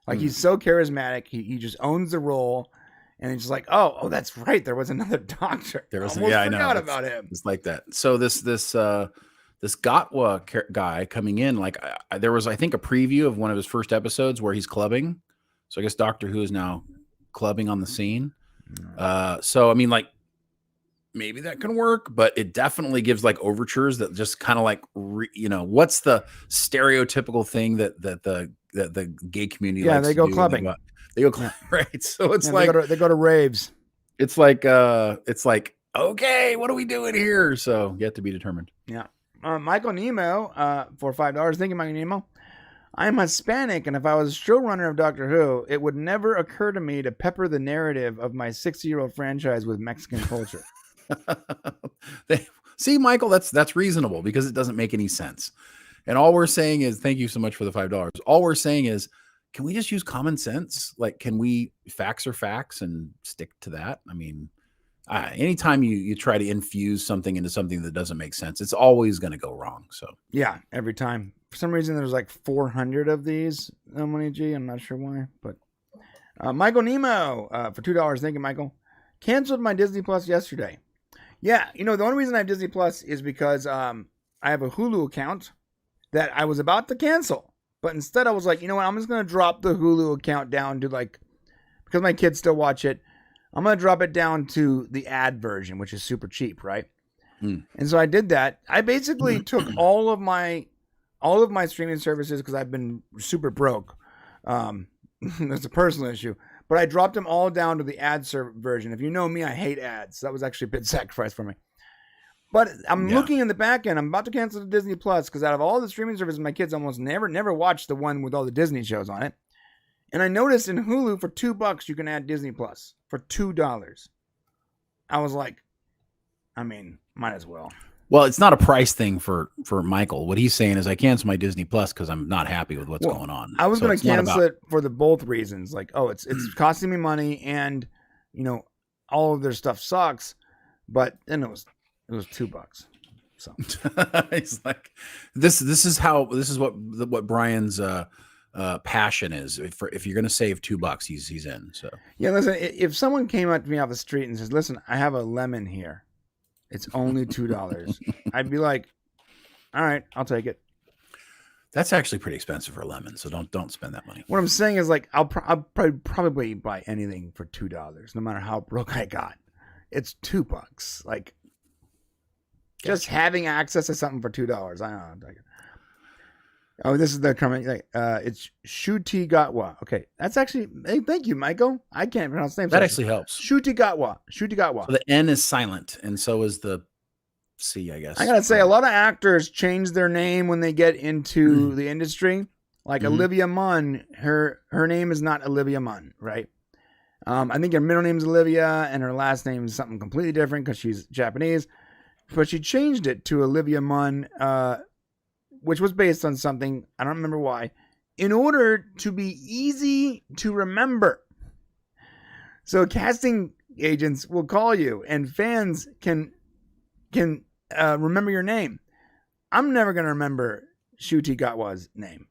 Like, he's so charismatic. He just owns the role. And it's just like, oh, that's right. There was another Doctor.
There was,
I forgot
know.
about him.
It's like that. So this Gatwa guy coming in, like there was, I think, a preview of one of his first episodes where he's clubbing. So I guess Doctor Who is now clubbing on the scene. So I mean, like, maybe that can work, but it definitely gives like overtures that just kind of like, what's the stereotypical thing that the gay community likes
they
to
go
do?
clubbing.
They go clubbing, right? So it's like
they go to raves.
It's like okay, what are we doing here? So yet to be determined.
Yeah. Michael Nemo for $5. Thank you, Michael Nemo. I'm Hispanic, and if I was showrunner of Doctor Who, it would never occur to me to pepper the narrative of my 60-year-old franchise with Mexican culture.
See, Michael, that's reasonable because it doesn't make any sense. And all we're saying is, thank you so much for the $5. All we're saying is, can we just use common sense? Like, can we facts are facts and stick to that? I mean, anytime you try to infuse something into something that doesn't make sense, it's always going to go wrong. So
yeah, every time. For some reason, there's like 400 of these. G. I'm not sure why, but Michael Nemo for $2. Thank you, Michael. Canceled my Disney Plus yesterday. Yeah, the only reason I have Disney Plus is because I have a Hulu account that I was about to cancel. But instead I was like, I'm just going to drop the Hulu account down to because my kids still watch it, I'm going to drop it down to the ad version, which is super cheap, right? And so I did that. I basically took all of my streaming services because I've been super broke. That's a personal issue. But I dropped them all down to the ad version. If you know me, I hate ads. So that was actually a big sacrifice for me. But I'm looking in the back end. I'm about to cancel the Disney Plus because out of all the streaming services, my kids almost never watch the one with all the Disney shows on it. And I noticed in Hulu for $2 you can add Disney Plus for $2. I was like, might as well.
Well, it's not a price thing for Michael. What he's saying is, I cancel my Disney Plus because I'm not happy with what's going on.
I was going to cancel it for both reasons. Like, it's costing me money, and all of their stuff sucks. But then it was $2. So
it's like this is what Brian's passion is. If you're going to save $2, he's in. So
yeah, listen. If someone came up to me off the street and says, "Listen, I have a lemon here. It's only $2." I'd be like, "All right, I'll take it."
That's actually pretty expensive for a lemon, so don't spend that money.
What I'm saying is, like, I'll probably buy anything for $2, no matter how broke I got. It's $2. Like, just having access to something for $2. I don't know. Oh, this is the comment. It's Shuti Gatwa. Okay, that's actually. Hey, thank you, Michael. I can't pronounce the name.
That actually helps.
Shuti Gatwa. Shuti Gatwa.
So the N is silent, and so is the C, I guess.
I gotta say, a lot of actors change their name when they get into the industry. Like Olivia Munn, her name is not Olivia Munn, right? I think her middle name is Olivia, and her last name is something completely different because she's Japanese. But she changed it to Olivia Munn, which was based on something, I don't remember why, in order to be easy to remember. So casting agents will call you, and fans can remember your name. I'm never going to remember Shuti Gatwa's name.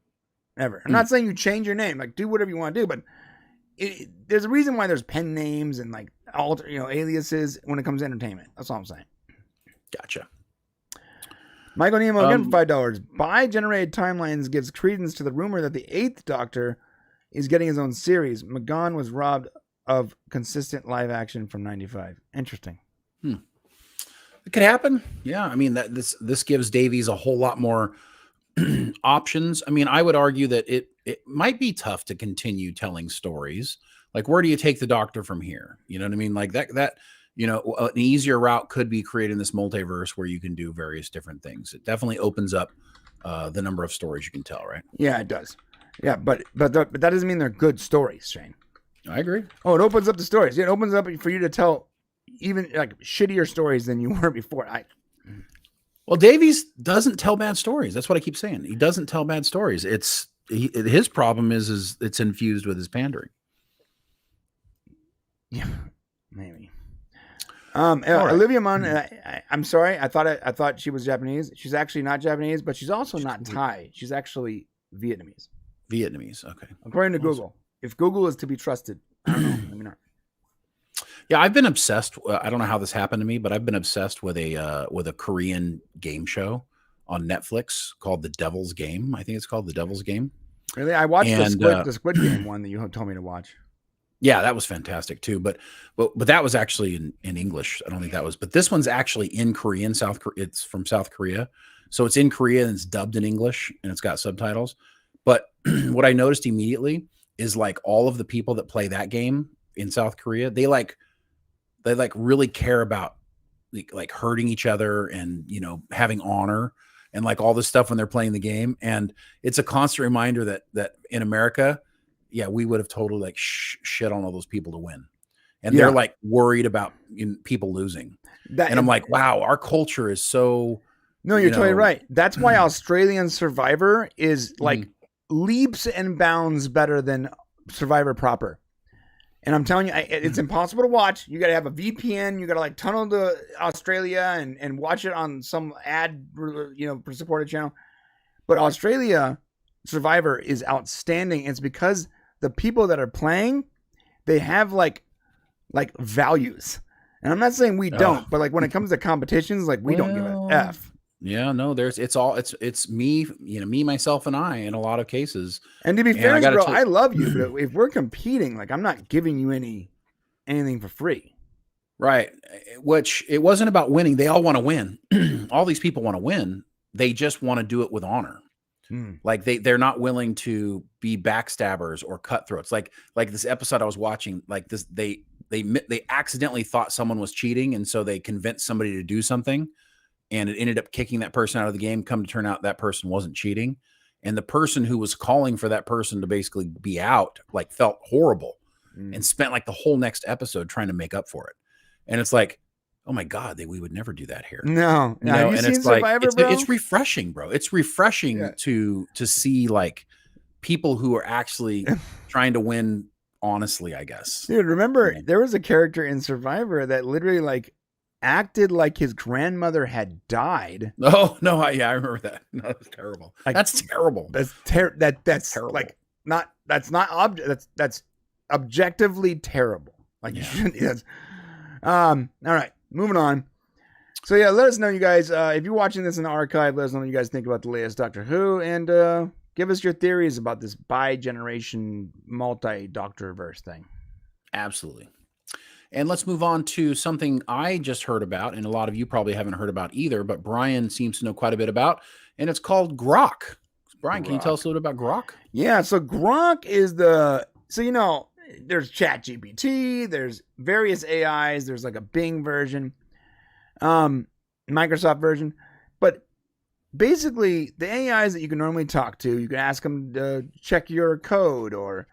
Ever. I'm not saying you change your name. Like, do whatever you want to do, but there's a reason why there's pen names and like aliases when it comes to entertainment. That's all I'm saying.
Gotcha.
Michael Nemo again for $5. Bi-Generated Timelines gives credence to the rumor that the 8th Doctor is getting his own series. McGon was robbed of consistent live action from 95. Interesting.
It could happen. Yeah. I mean, this gives Davies a whole lot more options. I mean, I would argue that it might be tough to continue telling stories. Like, where do you take the Doctor from here? You know what I mean? Like that an easier route could be creating this multiverse where you can do various different things. It definitely opens up the number of stories you can tell, right?
Yeah, it does. Yeah, but that doesn't mean they're good stories, Shane.
I agree.
Oh, it opens up the stories. It opens up for you to tell even like shittier stories than you were before.
Well, Davies doesn't tell bad stories. That's what I keep saying. He doesn't tell bad stories. His problem is it's infused with his pandering.
Yeah, maybe.
right.
Olivia Munn. I'm sorry. I thought she was Japanese. She's actually not Japanese, but she's also not Thai. She's actually Vietnamese.
Vietnamese. Okay.
According to Google. If Google is to be trusted, I don't know. Maybe not.
Yeah, I've been obsessed. I don't know how this happened to me, but I've been obsessed with a Korean game show on Netflix called The Devil's Game. I think it's called The Devil's Game.
Really, I watched
And,
the Squid Game one that you told me to watch.
Yeah, that was fantastic too. But that was actually in English. I don't think that was. But this one's actually in Korean. It's from South Korea, so it's in Korea and it's dubbed in English and it's got subtitles. But what I noticed immediately is like all of the people that play that game in South Korea, they really care about like hurting each other and, you know, having honor and like all this stuff when they're playing the game. And it's a constant reminder that in America, yeah, we would have totally like shit on all those people to win. And they're like worried about people losing. And I'm like, wow, our culture is so.
No, you're totally right. That's why Australian Survivor is like leaps and bounds better than Survivor proper. And I'm telling you, it's impossible to watch. You got to have a VPN. You got to like tunnel to Australia and watch it on some ad, supported channel. But Australia Survivor is outstanding. It's because the people that are playing, they have like values. And I'm not saying we don't, but like when it comes to competitions, like we don't give an F.
Yeah, no, it's me, me, myself, and I in a lot of cases.
And to be fair, bro, I love you, but if we're competing, like I'm not giving you anything for free.
Right. Which it wasn't about winning. They all want to win. All these people want to win. They just want to do it with honor. Like they're not willing to be backstabbers or cutthroats. Like this episode I was watching, like this, they accidentally thought someone was cheating. And so they convinced somebody to do something. And it ended up kicking that person out of the game. Come to turn out that person wasn't cheating. And the person who was calling for that person to basically be out, like felt horrible and spent like the whole next episode trying to make up for it. And it's like, oh my God, we would never do that here.
No.
Have you
seen
it's
Survivor,
like,
bro?
it's refreshing, bro. It's refreshing to see like people who are actually trying to win honestly, I guess.
Dude, remember there was a character in Survivor that literally like acted like his grandmother had died.
Oh no, I remember that. No, that's terrible. Like, that's terrible.
That's terrible. Like that's objectively terrible. Like you shouldn't. Yes. All right, moving on. So yeah, let us know, you guys. If you're watching this in the archive, let us know what you guys think about the latest Doctor Who, and give us your theories about this Bi-Generation multi-Doctorverse thing.
Absolutely. And let's move on to something I just heard about, and a lot of you probably haven't heard about either, but Brian seems to know quite a bit about, and it's called Grock. Brian, can you tell us a little bit about Grock? Yeah,
so Grock is there's ChatGPT, there's various AIs, there's like a Bing version, Microsoft version, but basically the AIs that you can normally talk to, you can ask them to check your code, or,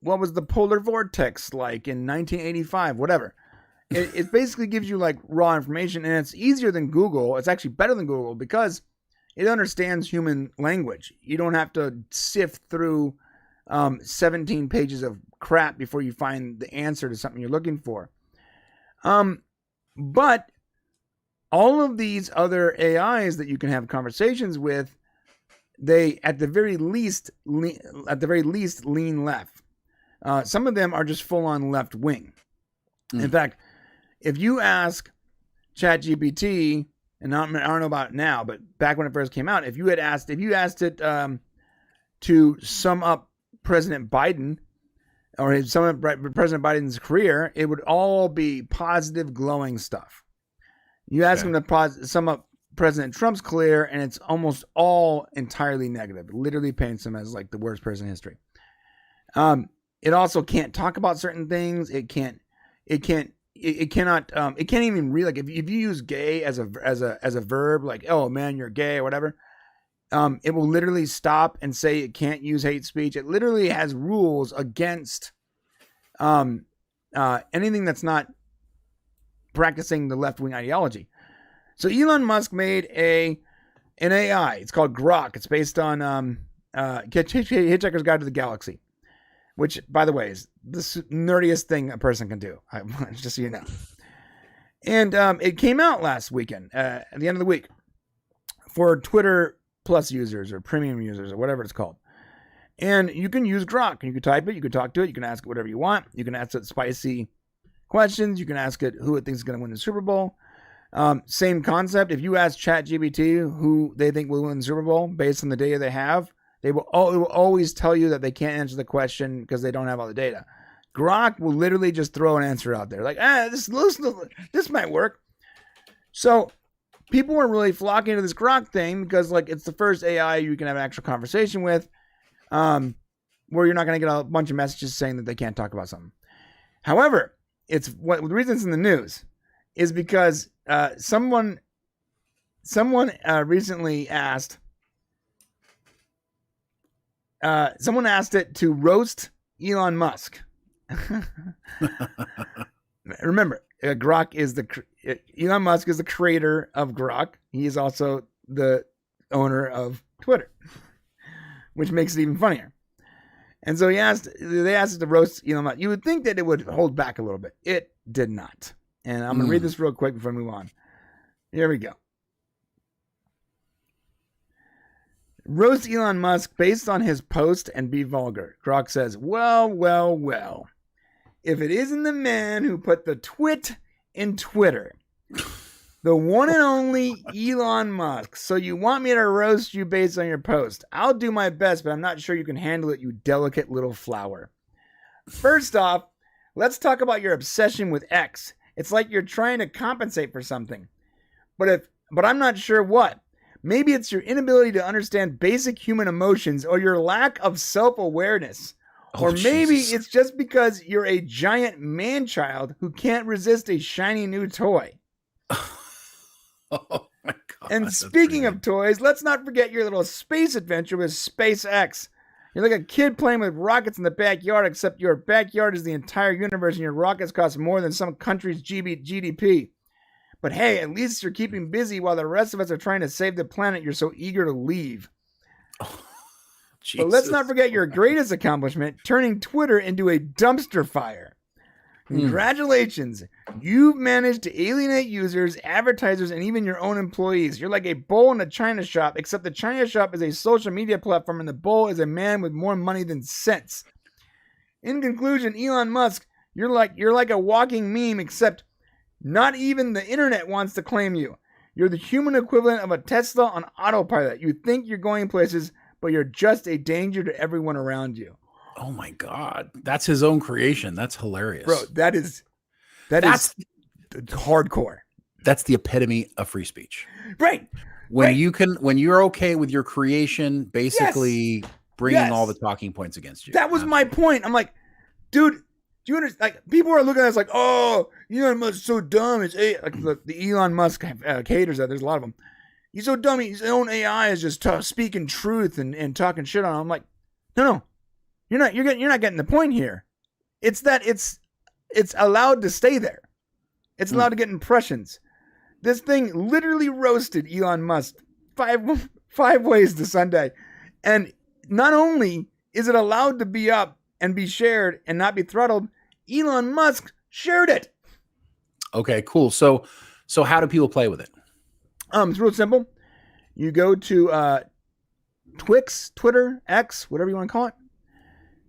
what was the polar vortex like in 1985, whatever. It basically gives you like raw information, and it's easier than Google. It's actually better than Google because it understands human language. You don't have to sift through 17 pages of crap before you find the answer to something you're looking for. But all of these other AIs that you can have conversations with, they at the very least lean left. Some of them are just full on left wing. In fact, if you ask ChatGPT, and I don't know about it now, but back when it first came out, if you asked it to sum up President Biden, or sum up President Biden's career, it would all be positive, glowing stuff. You ask him to sum up President Trump's career, and it's almost all entirely negative. It literally paints him as like the worst person in history. It also can't talk about certain things. It cannot even read, like if you use gay as a verb, like, oh man, you're gay or whatever, it will literally stop and say it can't use hate speech. It literally has rules against anything that's not practicing the left-wing ideology. So Elon Musk made an AI. It's called Grock. It's based on Hitchhiker's Guide to the Galaxy. which, by the way, is the nerdiest thing a person can do. Just so you know. And it came out last weekend, at the end of the week, for Twitter Plus users or premium users or whatever it's called. And you can use Grock. You can type it. You can talk to it. You can ask it whatever you want. You can ask it spicy questions. You can ask it who it thinks is going to win the Super Bowl. Same concept. If you ask ChatGPT who they think will win the Super Bowl based on the data they have, it will always tell you that they can't answer the question because they don't have all the data. Grock will literally just throw an answer out there. Like, this might work. So people were really flocking to this Grock thing because, like, it's the first AI you can have an actual conversation with, where you're not going to get a bunch of messages saying that they can't talk about something. However, the reason it's in the news is because someone recently asked it to roast Elon Musk. Remember, Grock is Elon Musk is the creator of Grock. He is also the owner of Twitter, which makes it even funnier. And so they asked it to roast Elon Musk. You would think that it would hold back a little bit. It did not. And I'm going to read this real quick before we move on. Here we go. Roast Elon Musk based on his post and be vulgar. Grock says, well. If it isn't the man who put the twit in Twitter, the one and only Elon Musk. So you want me to roast you based on your post? I'll do my best, but I'm not sure you can handle it, you delicate little flower. First off, let's talk about your obsession with X. It's like you're trying to compensate for something. But I'm not sure what. Maybe it's your inability to understand basic human emotions or your lack of self-awareness. Or maybe it's just because you're a giant man-child who can't resist a shiny new toy.
Oh my God.
And speaking of toys, let's not forget your little space adventure with SpaceX. You're like a kid playing with rockets in the backyard, except your backyard is the entire universe and your rockets cost more than some country's GDP. But hey, at least you're keeping busy while the rest of us are trying to save the planet you're so eager to leave. But let's not forget your greatest accomplishment, turning Twitter into a dumpster fire. Congratulations. You've managed to alienate users, advertisers, and even your own employees. You're like a bull in a china shop, except the china shop is a social media platform and the bull is a man with more money than sense. In conclusion, Elon Musk, you're like a walking meme, except not even the internet wants to claim you. You're the human equivalent of a Tesla on autopilot. You think you're going places, but you're just a danger to everyone around you.
Oh my God. That's his own creation. That's hilarious.
Bro, that's hardcore.
That's the epitome of free speech.
Right.
When you're okay with your creation, basically bringing all the talking points against you.
That was my point. I'm like, dude, do you understand? Like, people are looking at us like, oh, Elon Musk's so dumb. It's like the Elon Musk haters. There's a lot of them. He's so dumb. His own AI is just speaking truth and talking shit on him. I'm like, no, you're not getting the point here. It's that it's allowed to stay there. It's allowed to get impressions. This thing literally roasted Elon Musk five ways to Sunday, and not only is it allowed to be up and be shared and not be throttled, Elon Musk shared it.
Okay, cool. So how do people play with it?
It's real simple. You go to Twix, Twitter, X, whatever you want to call it.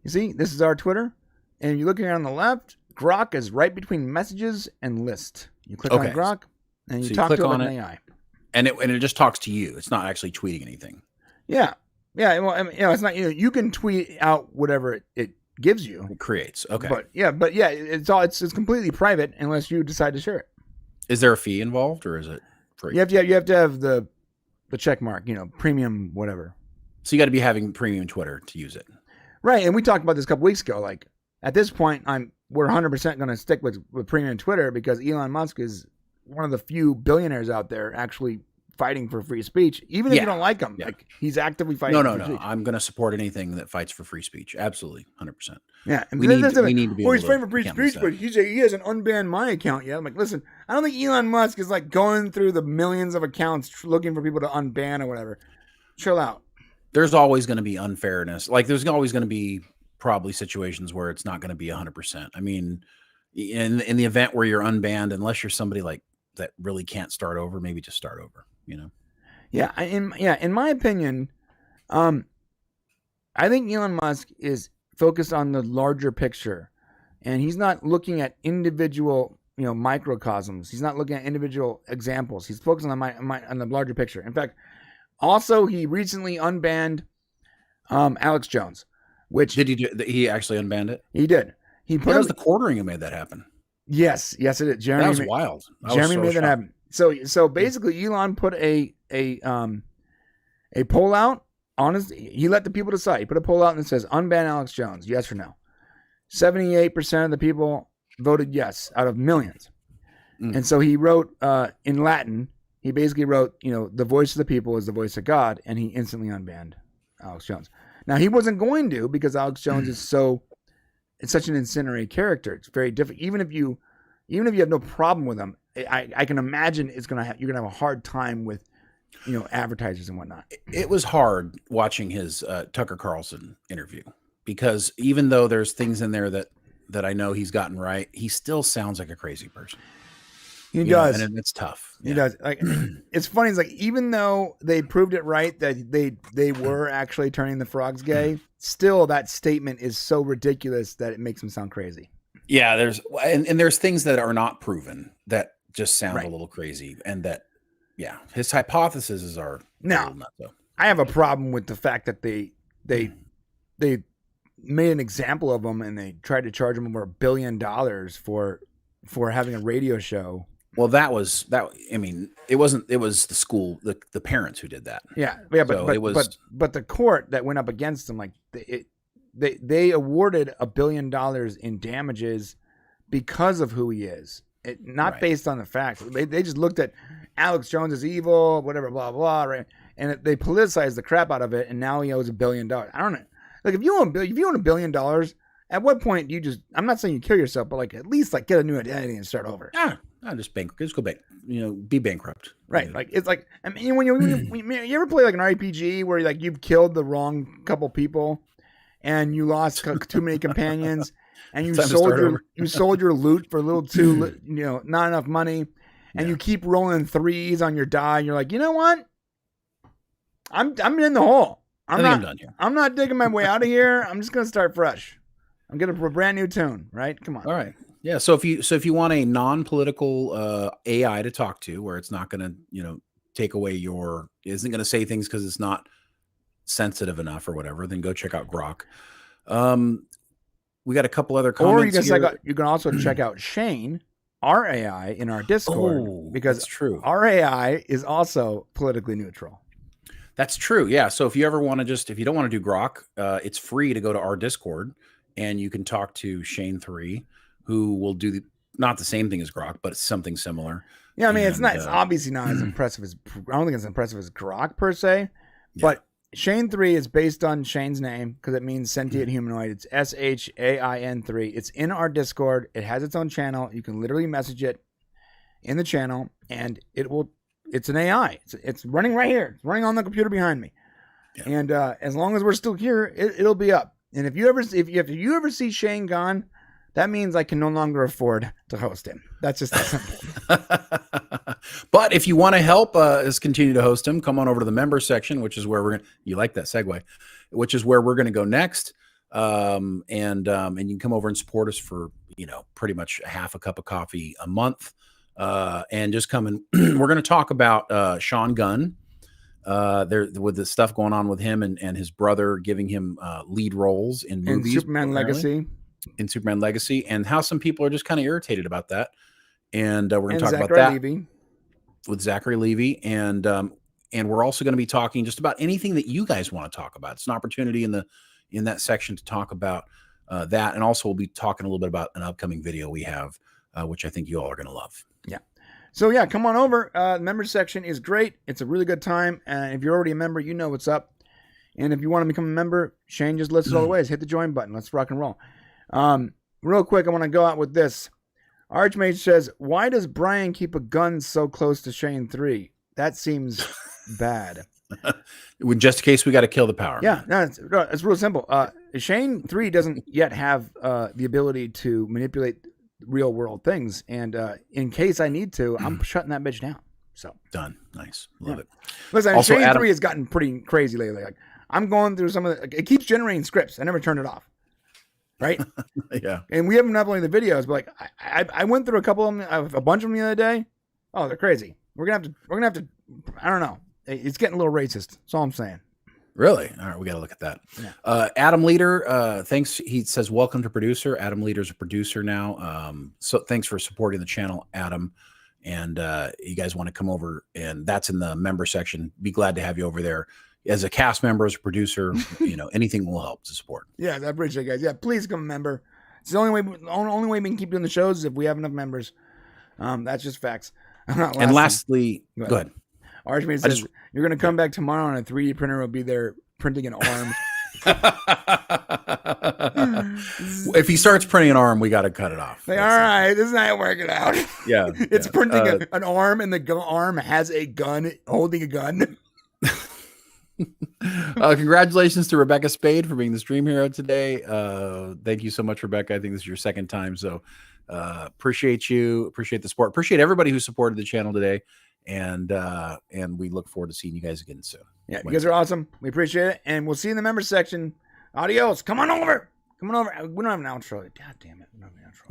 You see, this is our Twitter. And you look here on the left, Grock is right between messages and list. You click on Grock, and you talk to it like an AI.
And it just talks to you. It's not actually tweeting anything.
Yeah. Well, I mean, it's not. You can tweet out whatever it gives you.
It creates. Okay.
But it's completely private unless you decide to share it.
Is there a fee involved, or is it free?
You have to have the check mark, premium, whatever.
So you got to be having premium Twitter to use it. Right.
And we talked about this a couple weeks ago. Like, at this point, we're 100% going to stick with premium Twitter because Elon Musk is one of the few billionaires out there actually fighting for free speech, even if you don't like him. Yeah. Like, he's actively fighting for free speech.
I'm going to support anything that fights for free speech. Absolutely. 100%.
Yeah. And
we need to be
he's fighting for free speech, but he hasn't unbanned my account yet. I'm like, listen, I don't think Elon Musk is like going through the millions of accounts looking for people to unban or whatever. Chill out.
There's always going to be unfairness. Like, there's always going to be probably situations where it's not going to be 100%. I mean, in the event where you're unbanned, unless you're somebody like that really can't start over, maybe just start over, you know?
Yeah. In my opinion, I think Elon Musk is focused on the larger picture, and he's not looking at individual, microcosms. He's not looking at individual examples. He's focused on the larger picture. In fact, also he recently unbanned Alex Jones, which
did he do? He actually unbanned it.
He did. He put
was the quartering who made that happen.
Yes, it did. Jeremy,
that was wild.
Jeremy made that happen. So basically, Elon put a poll out. He let the people decide. He put a poll out and it says unban Alex Jones, yes or no. 78% of the people voted yes out of millions. And so he wrote in Latin. He basically wrote, the voice of the people is the voice of God, and he instantly unbanned Alex Jones. Now he wasn't going to, because Alex Jones is it's such an incendiary character. It's very different. Even if you have no problem with him, I can imagine you're gonna have a hard time with advertisers and whatnot.
It was hard watching his Tucker Carlson interview, because even though there's things in there that I know he's gotten right, he still sounds like a crazy person.
He does,
and it's tough.
He does. Like, it's funny. It's like, even though they proved it right that they were actually turning the frogs gay, still that statement is so ridiculous that it makes them sound crazy.
Yeah, there's things that are not proven that just sound a little crazy, and that his hypotheses are
now. I have a problem with the fact that they made an example of him and they tried to charge him over $1 billion for having a radio show.
Well, I mean, it wasn't. It was the school, the parents who did that.
Yeah, but the court that went up against them, like they awarded $1 billion in damages because of who he is, not based on the facts. They just looked at Alex Jones is evil, whatever, blah blah, right? And they politicized the crap out of it, and now he owes $1 billion. I don't know. Like, if you own $1 billion, at what point do you just? I'm not saying you kill yourself, but like, at least like get a new identity and start over.
Just go back. Be bankrupt.
Right. Like, it's like, I mean, when you ever play like an RPG where like you've killed the wrong couple people, and you lost too many companions, and you sold your loot for a little too not enough money, and you keep rolling 3s on your die, and you're like, you know what? I'm in the hole. I'm done here. I'm not digging my way out of here. I'm just gonna start fresh. I'm getting a brand new tune, right? Come on.
All right. Yeah. So if you want a non-political AI to talk to, where it's not going to take away isn't going to say things because it's not sensitive enough or whatever, then go check out Grock. We got a couple other comments.
Or you can also check out Shane, our AI, in our Discord, because
that's true.
Our AI is also politically neutral.
That's true. Yeah. So if you ever want to if you don't want to do Grock, it's free to go to our Discord, and you can talk to Shane 3, who will do not the same thing as Grock, but it's something similar.
Yeah, I mean, it's obviously not as impressive as, I don't think it's impressive as Grock per se, but Shane 3 is based on Shane's name because it means sentient humanoid. It's SHAIN 3. It's in our Discord. It has its own channel. You can literally message it in the channel, and it's an AI. It's running right here. It's running on the computer behind me. Yeah. And as long as we're still here, it'll be up. And if you ever see Shane gone, that means I can no longer afford to host him. That's just that simple.
But if you want to help us continue to host him, come on over to the member section, which is where you like that segue, which is where we're going to go next. And you can come over and support us for, pretty much half a cup of coffee a month. And just come and we're going to talk about Sean Gunn. There with the stuff going on with him and his brother giving him lead roles in movies. In Superman Legacy, and how some people are just kind of irritated about that. And we're going to talk about that with Zachary Levy. And we're also going to be talking just about anything that you guys want to talk about. It's an opportunity in that section to talk about that. And also we'll be talking a little bit about an upcoming video we have, which I think you all are going to love.
Yeah. So yeah, come on over. The member section is great. It's a really good time. And if you're already a member, you know what's up. And if you want to become a member, Shane just listed all the ways. Hit the join button. Let's rock and roll. Real quick, I want to go out with this. Archmage says, why does Brian keep a gun so close to Shane 3? That seems bad.
Just in case we got to kill the power.
Yeah,
Man.
no, it's real simple. Shane 3 doesn't yet have the ability to manipulate real world things, and in case I need to, I'm shutting that bitch down. So
Done. Nice. Love it.
Listen,
Also,
Shane
Adam-
3 has gotten pretty crazy lately. Like, I'm going through some of the, it keeps generating scripts. I never turned it off. Right.
Yeah.
And we haven't uploaded the videos, but like I went through a couple of them, a bunch of them the other day. Oh, they're crazy. We're gonna have to. I don't know. It's getting a little racist. That's all I'm saying.
Really? All right, we got to look at that.
Yeah.
Adam Leader, thanks. He says, welcome to producer. Adam Leader's a producer now. So thanks for supporting the channel, Adam. And you guys want to come over, and that's in the member section. Be glad to have you over there. As a cast member, as a producer, anything will help to support.
Yeah, I appreciate it, guys. Yeah, please become a member. It's the only way we can keep doing the shows is if we have enough members. That's just facts.
And lastly, go ahead.
Archmage says, you're going to come back tomorrow and a 3D printer will be there printing an arm.
If he starts printing an arm, we got to cut it off.
Like, all right, this is not working out.
Yeah.
It's printing an arm, and the arm has a gun, holding a gun.
Congratulations to Rebecca Spade for being the stream hero today. Thank you so much, Rebecca. I think this is your second time. So appreciate you. Appreciate the support. Appreciate everybody who supported the channel today. And we look forward to seeing you guys again soon.
Yeah, you guys are awesome. We appreciate it. And we'll see you in the members section. Adios. Come on over. We don't have an outro. God damn it. We don't have an outro.